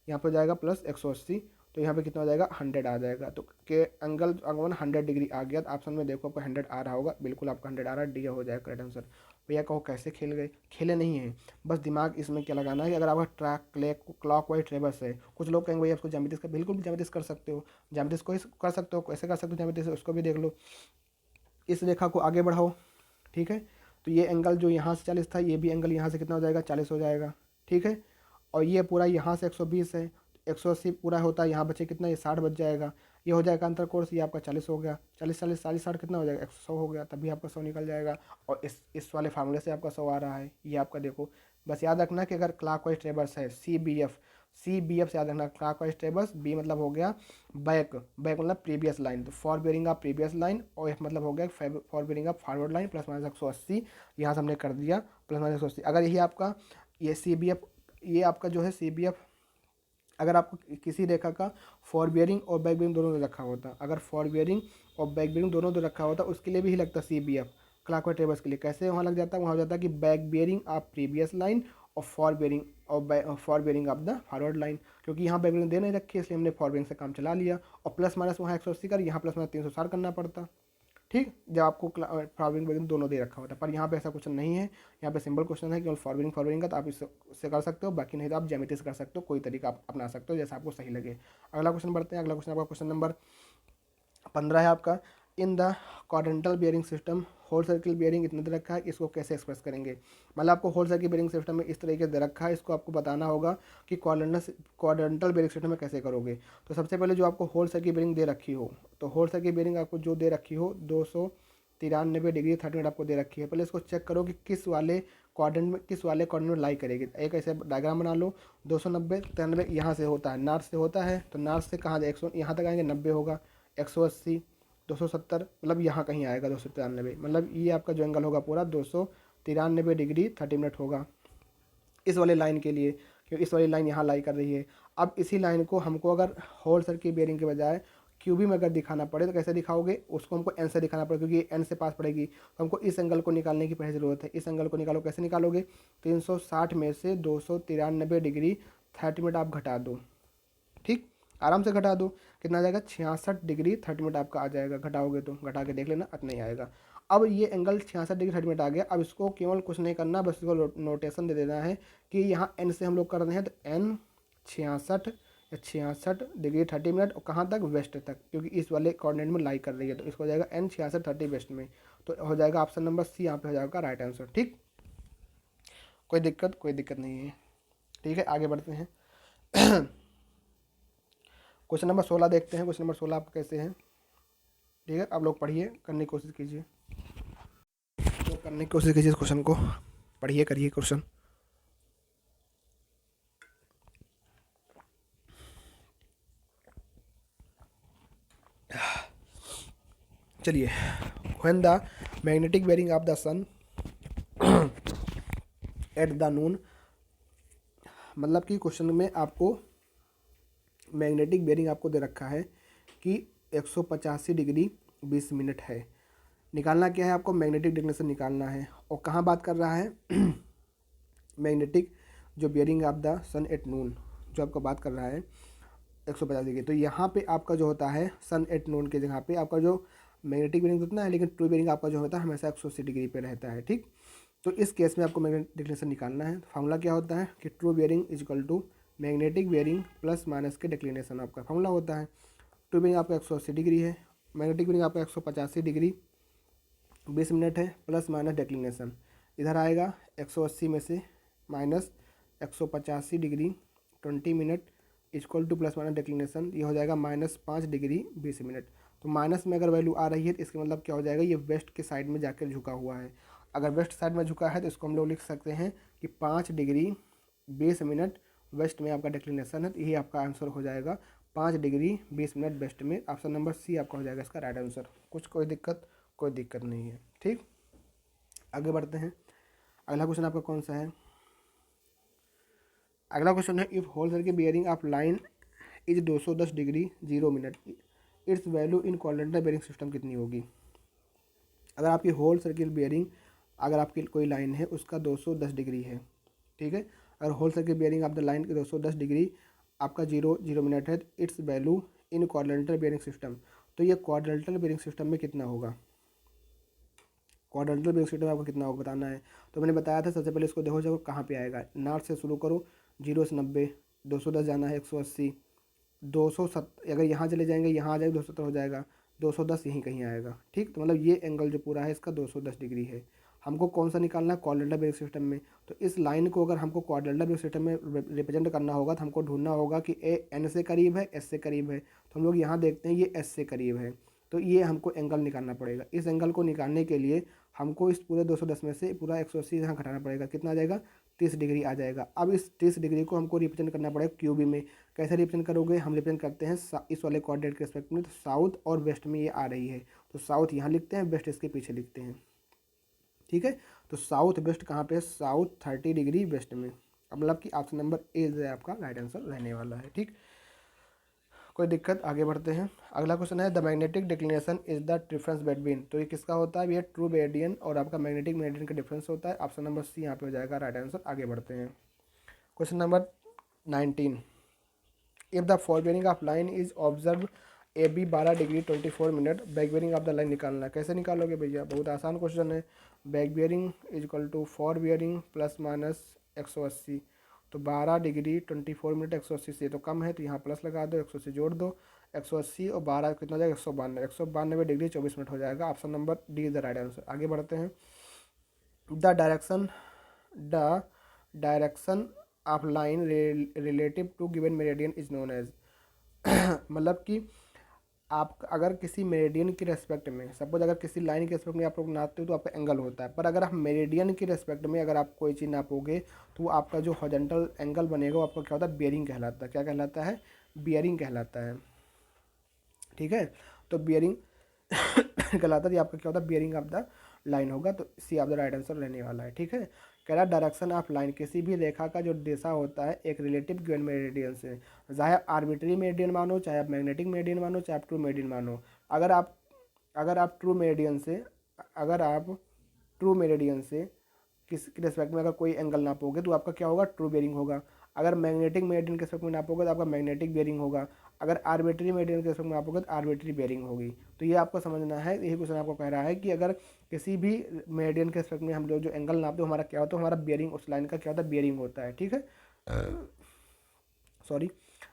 यहाँ पे हो जाएगा प्लस 180, तो यहाँ पे कितना हो जाएगा 100 आ जाएगा। तो के एंगल अगवन 100 डिग्री आ गया, तो ऑप्शन में देखो आपको 100 आ रहा होगा, बिल्कुल आपका 100 आ रहा है, डी हो जाएगा करेक्ट आंसर। भैया कहो कैसे खेल गए, खेले नहीं है, बस दिमाग इसमें क्या लगाना है कि अगर आपका क्लॉक वाइज ट्रेवर्स है, कुछ लोग कहेंगे भैया आपको ज्यामिति का, बिल्कुल भी ज्यामिति कर सकते हो, ज्यामिति को कर सकते हो, कैसे कर सकते हो ज्यामिति से उसको भी देख लो। इस रेखा को आगे बढ़ाओ, ठीक है, तो ये एंगल जो यहाँ से 40 था, ये भी एंगल यहाँ से कितना हो जाएगा 40 हो जाएगा, ठीक है, और ये पूरा यहाँ से 120 है, 180 पूरा होता है, यहाँ बचे कितना, ये 60 बच जाएगा, ये हो जाएगा अंतर कोर्स, ये आपका 40 हो गया, 40 40 40 60 कितना हो जाएगा 100 हो गया, तभी आपका 100 निकल जाएगा। और इस वाले फार्मूले से आपका 100 आ रहा है, ये आपका देखो, बस याद रखना कि अगर क्लॉकवाइज ट्रेवर्स है सी बी एफ से याद रखना, क्लॉकवाइज ट्रेवर्स, बी मतलब हो गया बैक मतलब प्रीवियस लाइन, तो fore bearing of previous line, और एफ मतलब हो गया fore bearing of forward line plus minus 180, यहाँ से हमने कर दिया प्लस माइनस 180। अगर यही आपका ये सी बी एफ, ये आपका जो है सी बी एफ, अगर आपको किसी रेखा का फॉर बेरिंग और बैक बेरिंग दोनों दे रखा होता, अगर फॉर बेरिंग और बैक बेरिंग दोनों दे रखा होता, उसके लिए भी ही लगता C B F clockwise traverse के लिए। कैसे वहाँ लग जाता, वहाँ हो जाता कि back bearing of previous line और fore bearing of the forward line, क्योंकि यहाँ बैक बेरिंग दे नहीं रखी, इसलिए हमने फॉर बेरिंग से काम चला लिया, और प्लस माइनस वहाँ 180 कर, यहाँ प्लस माइनस 360 करना पड़ता, ठीक, जब आपको फॉरवर्डिंग बैकग्राउंड दोनों दे रखा होता है। पर यहाँ पे ऐसा क्वेश्चन नहीं है, यहाँ पे सिंपल क्वेश्चन है, केवल फॉरवर्डिंग का, तो आप इससे कर सकते हो, बाकी नहीं तो आप ज्यामिति से कर सकते हो, कोई तरीका आप अपना सकते हो जैसा आपको सही लगे। अगला क्वेश्चन बढ़ते हैं। अगला क्वेश्चन आपका क्वेश्चन नंबर 15 है आपका, in the quadrantal bearing system whole circle bearing इतना दे रखा है, इसको कैसे एक्सप्रेस करेंगे। मतलब आपको होल सर्किल बियरिंग सिस्टम में इस तरीके से दे रखा है, इसको आपको बताना होगा कि क्वाड्रेंटल बियरिंग सिस्टम में कैसे करोगे। तो सबसे पहले जो आपको होल सर्किल बियरिंग दे रखी हो, तो होल सर्किल बियरिंग आपको जो दे रखी हो 293 डिग्री 30 मिनट आपको दे रखी है, पहले इसको चेक करो कि किस वाले क्वाड्रेंट में लाई करेगी। एक ऐसे डायग्राम बना लो, 290 93 यहाँ से होता है, नॉर्थ से होता है, तो नॉर्थ से कहाँ जाए 100 यहाँ तक आएंगे 90 होगा, 180 270 मतलब यहाँ कहीं आएगा 293, मतलब ये आपका जो एंगल होगा पूरा 293 डिग्री 30 मिनट होगा इस वाले लाइन के लिए, क्योंकि इस वाली लाइन यहाँ लाई कर रही है। अब इसी लाइन को हमको अगर होल सर्किल की बेयरिंग के बजाय क्यूबी में अगर दिखाना पड़े तो कैसे दिखाओगे, उसको हमको एन से दिखाना पड़ेगा, क्योंकि एन से पास पड़ेगी। तो हमको इस एंगल को निकालने की पहले ज़रूरत है। इस एंगल को निकालो, कैसे निकालोगे, 360 में से 293 डिग्री 30 मिनट आप घटा दो, ठीक, आराम से घटा दो। कितना आ जाएगा, 66 डिग्री 30 मिनट आपका आ जाएगा। घटाओगे तो घटा के देख लेना, इतना ही आएगा। अब ये एंगल 66 डिग्री 30 मिनट आ गया। अब इसको केवल कुछ नहीं करना, बस इसको नोटेशन दे देना है कि यहाँ एन से हम लोग कर रहे हैं, तो एन 66 डिग्री 30 मिनट, और कहाँ तक, वेस्ट तक, क्योंकि इस वाले कोऑर्डिनेट में लाई कर रही है। तो इसको हो जाएगा एन 66 30 वेस्ट में। तो हो जाएगा ऑप्शन नंबर सी यहाँ पे हो जाएगा राइट आंसर। ठीक, कोई दिक्कत नहीं है। ठीक है, आगे बढ़ते हैं। क्वेश्चन नंबर 16 देखते हैं। क्वेश्चन नंबर 16 आपका कैसे है, ठीक है, आप लोग पढ़िए, करने की कोशिश कीजिए, तो करने की कोशिश कीजिए, इस क्वेश्चन को पढ़िए, करिए क्वेश्चन। चलिए, when the magnetic bearing of the sun at the noon, मतलब कि क्वेश्चन में आपको मैग्नेटिक बेरिंग आपको दे रखा है कि 185 डिग्री 20 मिनट है। निकालना क्या है आपको, मैग्नेटिक डिक्लेरेशन निकालना है। और कहाँ बात कर रहा है, मैग्नेटिक जो bearing of the sun at noon, जो आपको बात कर रहा है 150 डिग्री। तो यहाँ पे आपका जो होता है सन एट नून के जगह पे आपका जो मैग्नेटिक बेरिंग उतना है, लेकिन ट्रू बेरिंग आपका जो होता है हमेशा 180 डिग्री पे रहता है। ठीक, तो इस केस में आपको मैग्नेटिक डिक्लेरेशन निकालना है। फार्मूला क्या होता है कि true bearing is equal to magnetic bearing plus minus के डिक्लेरेशन आपका फार्मूला होता है। ट्रू बेरिंग आपका 180 डिग्री है, मैग्नेटिक बेरिंग आपका 185 डिग्री 20 मिनट है, प्लस माइनस डिक्लेरेशन इधर आएगा 180 में से minus 185 degree 20 minute equal two plus minus declaration, ये हो जाएगा -5 डिग्री 20 मिनट। तो माइनस में अगर वैल्यू आ रही है तो इसका मतलब क्या हो जाएगा, ये वेस्ट के साइड में जाकर झुका हुआ है। अगर वेस्ट साइड में झुका है तो इसको हम लोग लिख सकते हैं कि 5 डिग्री 20 मिनट वेस्ट में आपका डिक्लेरेशन है। तो यही आपका आंसर हो जाएगा 5 डिग्री 20 मिनट वेस्ट में। ऑप्शन नंबर सी आपका हो जाएगा इसका राइट आंसर। कोई दिक्कत नहीं है। ठीक, आगे बढ़ते हैं। अगला क्वेश्चन आपका कौन सा है, अगला क्वेश्चन है if whole circle bearing of line is 210 degree 0 minute, it's value in quadrantal bearing system कितनी होगी। अगर आपकी होल सर्किल बियरिंग, अगर आपकी कोई लाइन है उसका 210 डिग्री है, ठीक है, अगर whole circle bearing of the line की 210 डिग्री आपका 0 मिनट है, तो it's value in quadrantal bearing system, तो ये क्वाड्रेंटल बेयरिंग सिस्टम में कितना होगा, क्वाड्रेंटल बेयरिंग सिस्टम में आपको कितना होगा बताना है। तो मैंने बताया था, सबसे पहले इसको देखो जब कहाँ पे आएगा, नॉर्थ से शुरू करो, 0 से 90, 210 जाना है, 180, 270, अगर यहाँ चले जाएंगे यहाँ आ जाएगा 270 हो जाएगा, 210 यहीं कहीं आएगा। ठीक, तो मतलब ये एंगल जो पूरा है इसका 210 डिग्री है। हमको कौन सा निकालना है, क्वाड्रेंटल बेयरिंग सिस्टम में। तो इस लाइन को अगर हमको क्वाड्रेंटल बेयरिंग सिस्टम में रिप्रेजेंट करना होगा तो हमको ढूंढना होगा कि ए एन से करीब है, एस से करीब है। तो हम लोग यहाँ देखते हैं ये एस से करीब है, तो ये हमको एंगल निकालना पड़ेगा। इस एंगल को निकालने के लिए हमको इस पूरे 210 में से पूरा 180 यहाँ घटाना पड़ेगा, कितना आ जाएगा, 30 डिग्री आ जाएगा। अब इस 30 डिग्री को हमको रिप्रेजेंट करना पड़ेगा क्यूबी में। कैसे रिप्रेजेंट करोगे, हम रिप्रेजेंट करते हैं इस वाले कोऑर्डिनेट के रिस्पेक्ट में, तो साउथ और वेस्ट में ये आ रही है, तो साउथ यहाँ लिखते हैं, वेस्ट इसके पीछे लिखते हैं। ठीक है, तो साउथ वेस्ट कहाँ पे है, साउथ 30 डिग्री वेस्ट में। अब मतलब कि ऑप्शन नंबर ए जो है आपका राइट आंसर रहने वाला है। ठीक, कोई दिक्कत, आगे बढ़ते हैं। अगला क्वेश्चन है the magnetic declination is the difference between, तो ये किसका होता है, ये ट्रू मेरिडियन और आपका मैग्नेटिक मेरिडियन का डिफरेंस होता है। ऑप्शन नंबर सी यहाँ पे हो जाएगा राइट आंसर। आगे बढ़ते हैं। Question number 19, if the fore bearing of line is observe A B 12 degree 24 minute, back bearing of the line निकालना है। कैसे निकालोगे भैया, बहुत आसान क्वेश्चन है। Back bearing is equal to fore bearing plus minus 180, तो 12 डिग्री 24 मिनट 180 से तो कम है, तो यहाँ प्लस लगा दो, 180 जोड़ दो, 180 और 12 कितना हो जाएगा, 192 डिग्री 24 मिनट हो जाएगा। Option number D is the right answer. आगे बढ़ते हैं। The direction of line relative to given meridian is known as, मतलब कि आप अगर किसी मेरिडियन की रेस्पेक्ट में, सपोज अगर किसी लाइन के रेस्पेक्ट में आप लोग नापते हो तो आपका एंगल होता है, पर अगर आप मेरिडियन की रेस्पेक्ट में अगर आप कोई चीज़ नापोगे तो वो आपका जो हॉरिजॉन्टल एंगल बनेगा वो आपका क्या होता है, बियरिंग कहलाता है। क्या कहलाता है, बियरिंग कहलाता है। ठीक है, तो बियरिंग कहलाता है, ये आपका क्या होता है, बियरिंग ऑफ द लाइन होगा, तो सी ऑफ द राइट आंसर रहने वाला है। ठीक है, कह रहा डायरेक्शन ऑफ लाइन, किसी भी रेखा का जो दिशा होता है एक रिलेटिव गिवन मेरिडियन से, चाहे आर्बिट्री मेरिडियन मानो, चाहे आप मैग्नेटिक मेरिडियन मानो, चाहे आप ट्रू मेरिडियन मानो। अगर आप अगर आप ट्रू मेरिडियन से अगर आप ट्रू मेरिडियन से किस रिस्पेक्ट में अगर कोई एंगल नापोगे तो आपका क्या होगा, ट्रू बेरिंग होगा। अगर मैग्नेटिक मेरिडियन के रिस्पेक्ट में नापोगे तो आपका मैग्नेटिक बेरिंग होगा। अगर आर्बिट्री मेरिडियन के रिस्पेक्ट में नापोगे तो आर्बिट्री बेरिंग होगी। तो ये आपको समझना है, यही क्वेश्चन आपको कह रहा है कि अगर किसी भी मेरिडियन के रिस्पेक्ट में हम लोग जो एंगल नापते हो हमारा क्या होता है, हमारा बेरिंग उस लाइन का क्या होता है, बेरिंग होता है। ठीक है, सॉरी,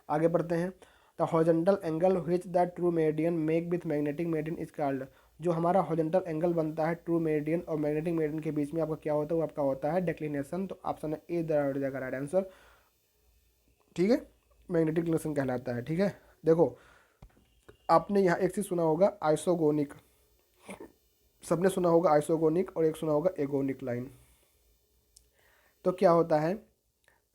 आगे बढ़ते हैं। The horizontal angle which the true meridian make with magnetic meridian is called, जो हमारा हॉरिजॉन्टल एंगल बनता है ट्रू मेरिडियन और मैग्नेटिक मेरिडियन के बीच में आपका क्या होता है, वो आपका होता है डिक्लिनेशन। तो ऑप्शन ए हो जाएगा राइट आंसर। ठीक है, मैग्नेटिक डिक्लिनेशन कहलाता है। ठीक है, देखो आपने यहाँ एक चीज़ सुना होगा आइसोगोनिक, सबने सुना होगा आइसोगोनिक, और एक सुना होगा एगोनिक लाइन। तो क्या होता है,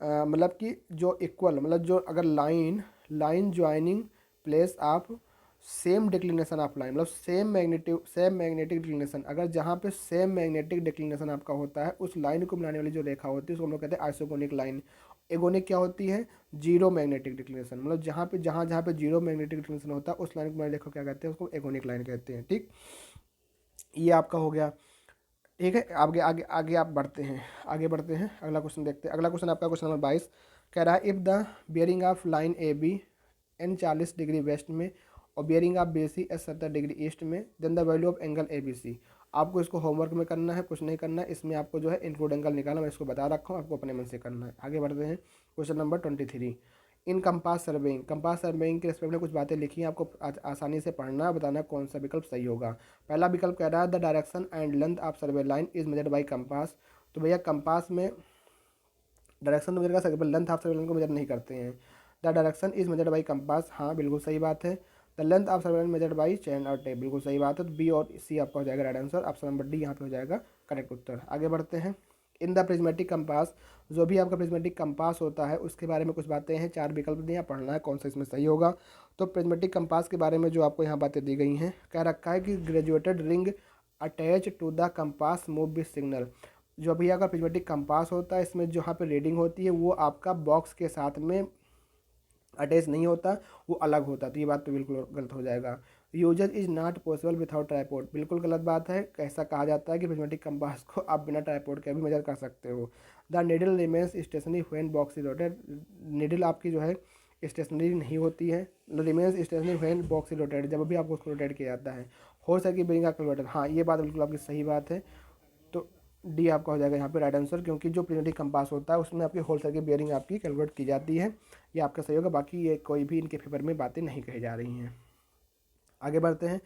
मतलब कि जो इक्वल, मतलब जो अगर line joining place of same declination of line, मतलब सेम मैग्नेटिक डिक्लिनेशन, अगर जहाँ पे सेम मैग्नेटिक डिक्लिनेशन आपका होता है उस लाइन को मिलाने वाली जो रेखा होती है उसको हम लोग कहते हैं आइसोगोनिक लाइन। एगोनिक क्या होती है, जीरो मैग्नेटिक डिक्लिनेशन, मतलब जहाँ पे जीरो मैग्नेटिक डिक्लिनेशन होता है उस लाइन को मिलाने रेखा क्या कहते हैं, उसको एगोनिक लाइन कहते हैं। ठीक, ये आपका हो गया। ठीक है, आगे आगे आगे आप बढ़ते हैं, अगला क्वेश्चन देखते हैं। अगला क्वेश्चन आपका क्वेश्चन नंबर 22 कह रहा है if the bearing of line A B N 40 degree west में और bearing of B C S 70 degree east में, then the value of angle A B C. आपको इसको होमवर्क में करना है, कुछ नहीं करना है इसमें, आपको जो है इंक्लूड एंगल निकालना, मैं इसको बता रखा हूँ, आपको अपने मन से करना है। आगे बढ़ते हैं, क्वेश्चन नंबर 23 इन कंपास सर्वेइंग, कंपास सर्वेइंग के रिस्पेक्ट में कुछ बातें लिखी हैं, आपको आसानी से पढ़ना है, बताना कौन सा विकल्प सही होगा। पहला विकल्प कह रहा है the direction and length of survey line is measured by compass. तो भैया कंपास में डायरेक्शन तो मेजर कर सकते, लेंथ ऑफ सर्वे लाइन को मेजर नहीं करते हैं। The direction is measured by compass, हाँ बिल्कुल सही बात है। The length of survey line measured by chain और टेप, बिल्कुल सही बात है। तो बी और सी आपका हो जाएगा right answer, option number D यहाँ पे हो जाएगा करेक्ट उत्तर। आगे बढ़ते हैं, इन द प्रिज्मेटिक कंपास, जो भी आपका प्रिज्मेटिक कंपास होता है उसके बारे में कुछ बातें हैं, 4 विकल्प दिए, पढ़ना है कौन सा इसमें सही होगा। तो प्रिज्मेटिक कंपास के बारे में जो आपको यहाँ बातें दी गई हैं, कह रखा है कि graduated ring attach to the compass move with signal. जो भैया का प्रिज्मेटिक कंपास होता है इसमें जहाँ पे रीडिंग होती है वो आपका बॉक्स के साथ में अटैच नहीं होता, वो अलग होता। तो ये बात तो बिल्कुल गलत हो जाएगा। User is not possible without tripod, बिल्कुल गलत बात है। ऐसा कहा जाता है कि प्रिज्मेटिक कंपास को आप बिना ट्राइपॉड के भी मेजर कर सकते हो। The needle remains stationary when box is rotated, needle आपकी जो है स्टेशनरी नहीं होती है, remains stationary when box is rotated, जब भी आपको उसको रोटेट किया जाता है। हो सके बिरिंग का कन्वर्टर, हाँ ये बात बिल्कुल आपकी सही बात है। तो डी आपका हो जाएगा यहाँ पे राइट आंसर, क्योंकि जो प्रिज्मेटिक कंपास होता है उसमें आपकी होल सर्किट बेयरिंग आपकी कैलकुलेट की जाती है। ये आपका सही होगा, बाकी ये कोई भी इनके पेपर में बातें नहीं कही जा रही हैं। आगे बढ़ते हैं,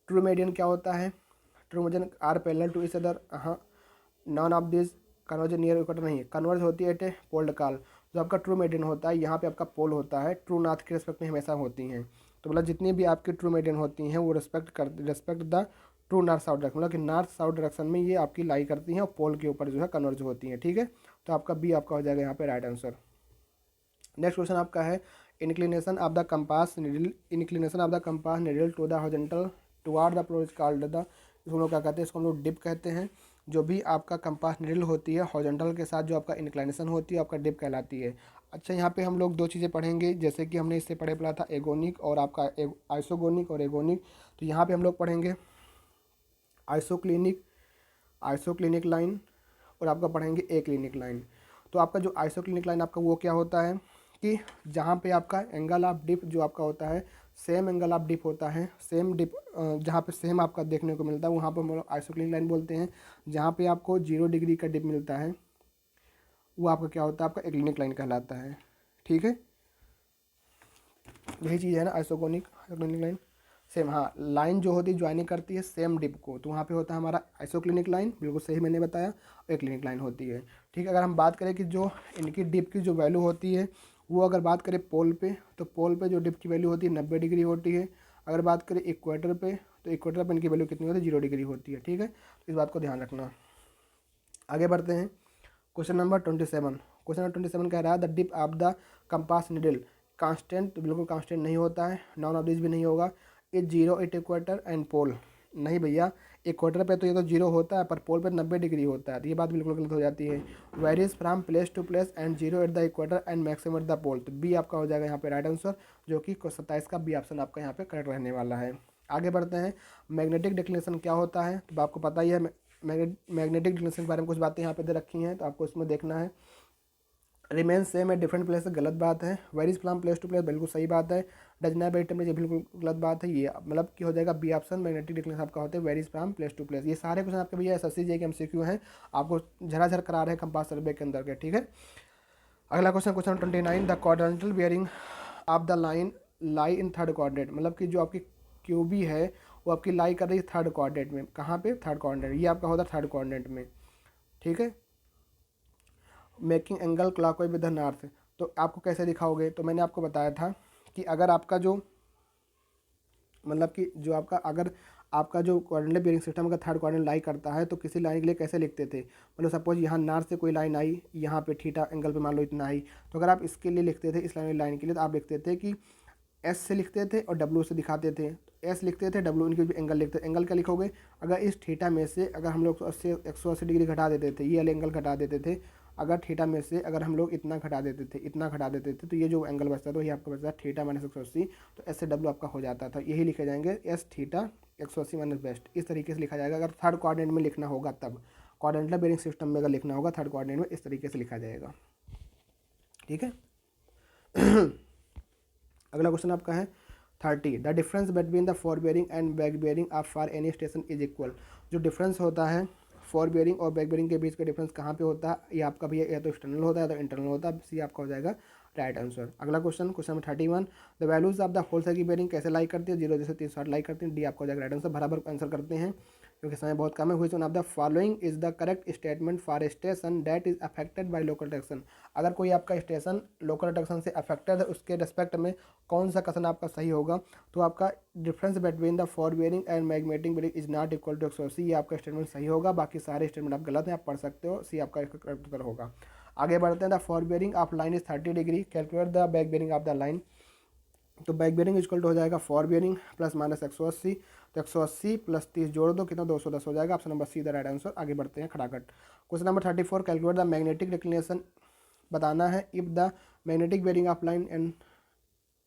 ट्रू मेरिडियन क्या होता है, true meridian are parallel to each other, हाँ none of this converge near equator नहीं है, कन्वर्ज होती है एट ए पोल्ड कॉल। जो आपका ट्रू मेरिडियन होता है यहाँ पे आपका पोल होता है, ट्रू नॉर्थ के रिस्पेक्ट में हमेशा होती हैं। तो मतलब जितनी भी आपकी ट्रू मेरिडियन होती हैं वो respect the true north south direction, मतलब कि नॉर्थ साउथ डायरेक्शन में ये आपकी लाई करती हैं और पोल के ऊपर जो है कन्वर्ज होती हैं। ठीक है, तो आपका बी आपका हो जाएगा यहाँ पे राइट आंसर। नेक्स्ट क्वेश्चन आपका है inclination of the compass needle, inclination of the compass needle to the horizontal toward the pole is called the, इसको हम लोग क्या कहते हैं, इसको हम लोग डिप कहते हैं। जो भी आपका कंपास निडल होती है हॉरिजॉन्टल के साथ जो आपका इंक्लिनेशन होती है आपका डिप कहलाती है। अच्छा, यहाँ पे हम लोग 2 चीज़ें पढ़ेंगे, जैसे कि हमने इससे पढ़ा था एगोनिक और आपका आइसोगोनिक और एगोनिक। तो यहाँ पे हम लोग पढ़ेंगे आइसोक्लिनिक लाइन और आपका पढ़ेंगे ए क्लिनिक लाइन। तो आपका जो आइसोक्लिनिक लाइन आपका वो क्या होता है कि जहाँ पे आपका एंगल ऑफ डिप जो आपका होता है सेम एंगल ऑफ डिप होता है, सेम डिप जहाँ पे सेम आपका देखने को मिलता है वहाँ पर हम लोग आइसोक्लिनिक लाइन बोलते हैं। जहाँ पे आपको 0 डिग्री का डिप मिलता है वो आपका क्या होता है, आपका एक्लिनिक लाइन कहलाता है। ठीक है, यही चीज़ है ना आइसोक्लिनिक लाइन, सेम, हाँ लाइन जो होती है ज्वाइनिंग करती है सेम डिप को, तो वहाँ पे होता है हमारा आइसोक्लिनिक लाइन, बिल्कुल सही मैंने बताया, और एक क्लिनिक लाइन होती है। ठीक है, अगर हम बात करें कि जो इनकी डिप की जो वैल्यू होती है वो अगर बात करें पोल पे, तो पोल पे जो डिप की वैल्यू होती है 90 डिग्री होती है। अगर बात करें इक्वेटर पे तो इक्वेटर पे इनकी वैल्यू कितनी होती है, 0 डिग्री होती है। ठीक है, इस बात को ध्यान रखना। आगे बढ़ते हैं, क्वेश्चन नंबर 27, क्वेश्चन नंबर 27 कह रहा है the dip of the compass needle constant, तो बिल्कुल कांस्टेंट नहीं होता है, नॉन ऑफ दिस भी नहीं होगा, is 0 at equator and pole. नहीं भैया, इक्वेटर पे तो ये तो जीरो होता है, पर पोल पे 90 डिग्री होता है, तो ये बात बिल्कुल गलत हो जाती है। Varies from place to place and zero at the equator and maximum at the pole, तो बी आपका हो जाएगा यहाँ पे राइट आंसर, जो कि 27 का बी ऑप्शन आपका यहाँ पे करेक्ट रहने वाला है। आगे बढ़ते हैं, मैग्नेटिक डिक्लेरेशन क्या होता है, तो आपको पता ही है। मैग्नेटिक डिक्लेरेशन के बारे में कुछ बातें यहाँ पे दे रखी हैं, तो आपको इसमें देखना है। Remain same at different place, गलत बात है। Varies from place to place, बिल्कुल सही बात है। डज नॉट वेरी टेम्परेचर, बिल्कुल गलत बात है। ये मतलब कि हो जाएगा बी ऑप्शन, मैग्नेटिक डिक्लेरेशन आपका होता है varies from place to place. ये सारे क्वेश्चन आपके भैया एसएससी जे के एमसीक्यू हैं, आपको झराझर करा रहे हैं कंपास सर्वे के अंदर के, ठीक है। अगला question, question 29, the quadrantal bearing of the line lie in third quadrant, मतलब कि जो आपकी क्यूबी है वो आपकी लाई कर रही है थर्ड क्वाड्रेंट में। कहाँ पे? थर्ड क्वाड्रेंट, ये आपका होता है थर्ड क्वाड्रेंट में, ठीक है। Making angle clockwise with the north, तो आपको कैसे दिखाओगे? तो मैंने आपको बताया था कि अगर आपका जो मतलब कि जो आपका अगर आपका जो क्वाड्रेंटल बियरिंग सिस्टम का थर्ड क्वाड्रेंट लाई करता है, तो किसी लाइन के लिए कैसे लिखते थे? मतलब सपोज यहाँ नॉर्थ से कोई लाइन आई, यहाँ पे थीटा एंगल पे मान लो इतना आई, तो अगर आप इसके लिए लिखते थे, इस लाइन के लिए, तो आप लिखते थे कि एस से लिखते थे और डब्ल्यू से दिखाते थे। एस लिखते थे, डब्ल्यू, इनके भी एंगल लिखते थे। एंगल क्या लिखोगे? अगर इस थीटा में से अगर हम लोग 180 डिग्री घटा देते थे, ये वाले एंगल घटा देते थे, अगर थीटा में से अगर हम लोग इतना घटा देते थे, इतना घटा देते थे, तो ये जो एंगल बचता था, ये आपका बचता थीटा माइनस 180, तो एस से डब्ल्यू आपका हो जाता था। यही लिखे जाएंगे एस थीटा 180 माइनस बेस्ट, इस तरीके से लिखा जाएगा। अगर थर्ड क्वाड्रेंट में लिखना होगा तब, क्वाड्रेंटल बेरिंग सिस्टम में अगर लिखना होगा थर्ड क्वाड्रेंट में, इस तरीके से लिखा जाएगा, ठीक है। अगला क्वेश्चन आपका है 30, the difference between the fore bearing and back bearing of for any station is equal. जो डिफरेंस होता है फॉर बेयरिंग और बैक बेयरिंग के बीच का डिफरेंस कहाँ पे होता है? ये आपका भैया या तो एक्सटर्नल होता है या तो इंटरनल होता है, सी आपका हो जाएगा राइट आंसर। अगला question, question number 31, the values of the whole circle bearing कैसे लाई करती है? 0 जैसे 360 लाई करते हैं, डी आपका हो जाएगा राइट आंसर। बराबर आंसर करते हैं क्योंकि समय बहुत कम है। Which one of the following is the correct statement for a station that is affected by local attraction. अगर कोई आपका स्टेशन लोकल अट्रैक्शन से अफेक्टेड है, उसके रिस्पेक्ट में कौन सा कथन आपका सही होगा? तो आपका difference between the fore bearing and magnetic bearing is not equal to 180, ये आपका स्टेटमेंट सही होगा। बाकी सारे स्टेटमेंट आप गलत हैं, आप पढ़ सकते हो, सी आपका करेक्ट उत्तर होगा। आगे बढ़ते हैं, the fore bearing of line is 30 degree, calculate the back bearing of the line. तो बैक बेयरिंग इक्वल टू हो जाएगा फॉर बेयरिंग प्लस माइनस 180, तो 180 प्लस 30 जोड़ दो, कितना 210 हो जाएगा। Option number C the right answer. आगे बढ़ते हैं खटाखट। Question number 34, calculate the magnetic declination, बताना है if the magnetic bearing of line and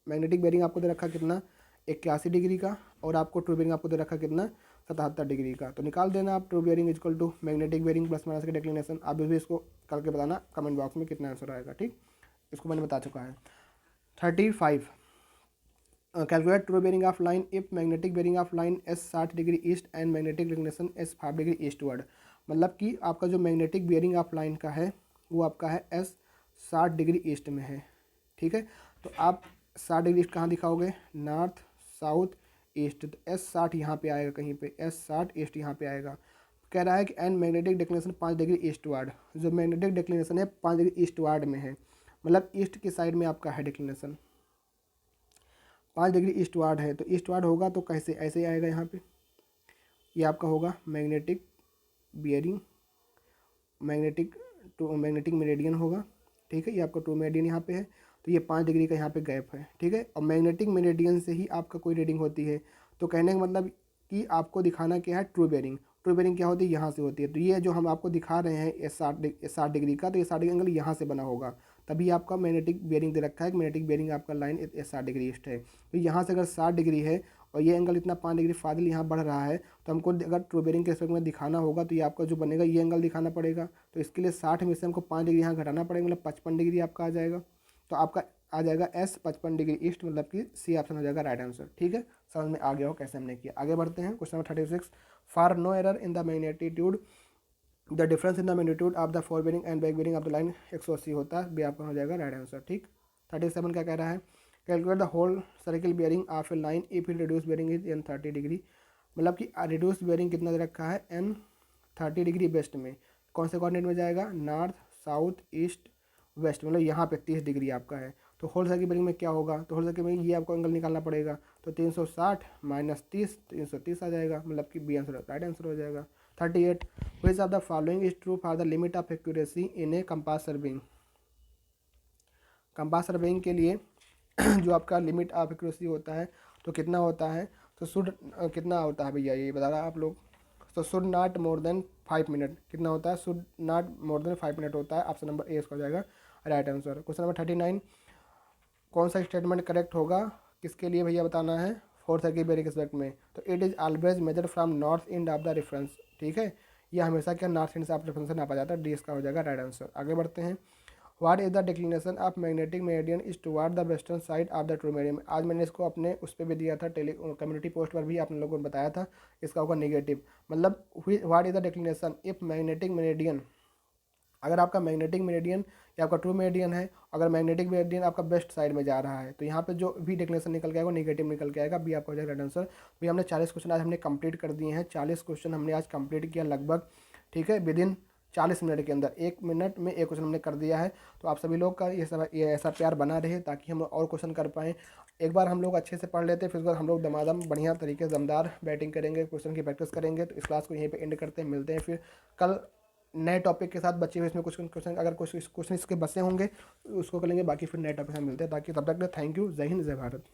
magnetic bearing आपको दे रखा कितना 81 डिग्री का, और आपको ट्रू बेयरिंग आपको दे रखा कितना 77 डिग्री का। तो निकाल देना आप true bearing equal to magnetic bearing plus minus के डिक्लिनेशन। आप भी इसको करके बताना कमेंट बॉक्स में कितना आंसर आएगा, ठीक। इसको मैंने बता चुका है। 35, calculate true bearing of line if magnetic bearing of line S 60 degree east and magnetic declination S 5 degree eastward. मतलब कि आपका जो मैग्नेटिक बेयरिंग ऑफ लाइन का है वो आपका है एस 60 डिग्री ईस्ट में है, ठीक है। तो आप 60 डिग्री ईस्ट कहाँ दिखाओगे? नॉर्थ साउथ ईस्ट, तो एस 60 यहाँ पे आएगा, कहीं पे एस 60 ईस्ट यहाँ पे आएगा। कह रहा है कि and magnetic declination 5 degree eastward, जो मैग्नेटिक डिक्लिनेशन है 5 डिग्री ईस्टवर्ड में है, मतलब ईस्ट की साइड में आपका है डिक्लिनेशन। 5 डिग्री ईस्टवार्ड है, तो ईस्टवार्ड होगा तो कैसे? ऐसे ही आएगा यहाँ पे, ये आपका होगा मैग्नेटिक बियरिंग, मैग्नेटिक मेरिडियन होगा, ठीक है। ये आपका ट्रू मेरिडियन यहाँ पे है, तो ये 5 डिग्री का यहाँ पे गैप है, ठीक है। और मैग्नेटिक मेरिडियन से ही आपका कोई रीडिंग होती है, तो कहने का मतलब कि आपको दिखाना क्या है? True bearing. ट्रू बेयरिंग क्या होती है? यहाँ से होती है। तो ये जो हम आपको दिखा रहे हैं ये 60 डिग्री का, तो ये 60 डिग्री एंगल यहाँ से बना होगा, तभी आपका मैग्नेटिक बेयरिंग दे रखा है कि मैग्नेटिक बेयरिंग आपका लाइन 60 डिग्री ईस्ट है। तो यहाँ से अगर 60 डिग्री है और ये एंगल इतना 5 डिग्री फाजिल यहाँ बढ़ रहा है, तो हमको अगर ट्रू बेयरिंग के रिस्पेक्ट में दिखाना होगा तो ये आपका जो बनेगा ये एंगल दिखाना पड़ेगा। तो इसके लिए 60 में से हमको 5 डिग्री यहाँ घटाना पड़ेगा, मतलब 55 डिग्री आपका आ जाएगा। तो आपका आ जाएगा एस 55 डिग्री ईस्ट, मतलब कि सी ऑप्शन हो जाएगा राइट आंसर, ठीक है। समझ में आ गया हो कैसे हमने किया। आगे बढ़ते हैं question number 36, for no error in the magnitude the difference in the magnitude of the fore bearing and back bearing of the line 180 होता है, भी आपका हो जाएगा राइट आंसर, ठीक। 37 क्या कह रहा है? Calculate the whole circle bearing of a line if it reduce bearing is N 30 degree. मतलब कि रिड्यूस बेयरिंग कितना दे रखा है? एन 30 डिग्री वेस्ट में। कौन से कोऑर्डिनेट में जाएगा? नॉर्थ साउथ ईस्ट वेस्ट, मतलब यहाँ पे 30 डिग्री आपका है। तो होल सर्किल बेयरिंग में क्या होगा? तो होल सर्किल बेयरिंग ये आपको एंगल निकालना पड़ेगा, तो 360 माइनस 30, 330 आ जाएगा, मतलब कि बी आंसर राइट आंसर हो जाएगा। 38, which of the following is true for the limit of accuracy in A compass serving. Compass serving के लिए जो आपका लिमिट ऑफ एक्यूरेसी होता है तो कितना होता है? तो शुड कितना होता है भैया, ये बता रहा आप लोग। तो should not more than 5 minute कितना होता है, should not more than 5 minute होता है। ऑप्शन नंबर ए इसका हो जाएगा राइट आंसर। क्वेश्चन नंबर 39, कौन सा स्टेटमेंट करेक्ट होगा, किसके लिए भैया बताना है, फोर्थ है कि बेरी के रिस्पेक्ट में। तो it is always measure from north end of the reference, ठीक है, ये हमेशा क्या नॉर्थ एंड से आप रेफरेंस से नापा जाता है, डी इसका हो जाएगा राइट आंसर। आगे बढ़ते हैं। What is the declination of magnetic meridian is toward the western side of the true meridian. आज मैंने इसको अपने उस पर भी दिया था, टेली कम्युनिटी पोस्ट पर भी आपने लोगों को बताया था, इसका होगा नेगेटिव। मतलब what is the declination if magnetic meridian, अगर आपका मैग्नेटिक मेरिडियन या आपका ट्रू मेरिडियन है, अगर मैग्नेटिक मेरिडियन आपका वेस्ट साइड में जा रहा है, तो यहाँ पे जो भी डिक्लेरेशन निकल के आएगा वो नेगेटिव निकल के आएगा, बी आपका हो जाएगा राइट आंसर। भी हमने 40 क्वेश्चन आज हमने कंप्लीट कर दिए हैं, 40 क्वेश्चन हमने आज कंप्लीट किया लगभग, ठीक है, विद इन 40 मिनट के अंदर, 1 मिनट में एक क्वेश्चन हमने कर दिया है। तो आप सभी लोग का ये ऐसा प्यार बना रहे ताकि हम और क्वेश्चन कर पाएँ। एक बार हम लोग अच्छे से पढ़ लेते हैं, फिर उसके बाद हम लोग दमादम बढ़िया तरीके से दमदार बैटिंग करेंगे, क्वेश्चन की प्रैक्टिस करेंगे। तो इस क्लास को यहीं पे एंड करते हैं, मिलते हैं फिर कल नए टॉपिक के साथ। बचे हुए इसमें कुछ क्वेश्चन, अगर कुछ क्वेश्चन इसके बचे होंगे उसको कर लेंगे, बाकी फिर नए टॉपिक से मिलते हैं। ताकि तब तक थैंक यू, जय हिंद, जय भारत।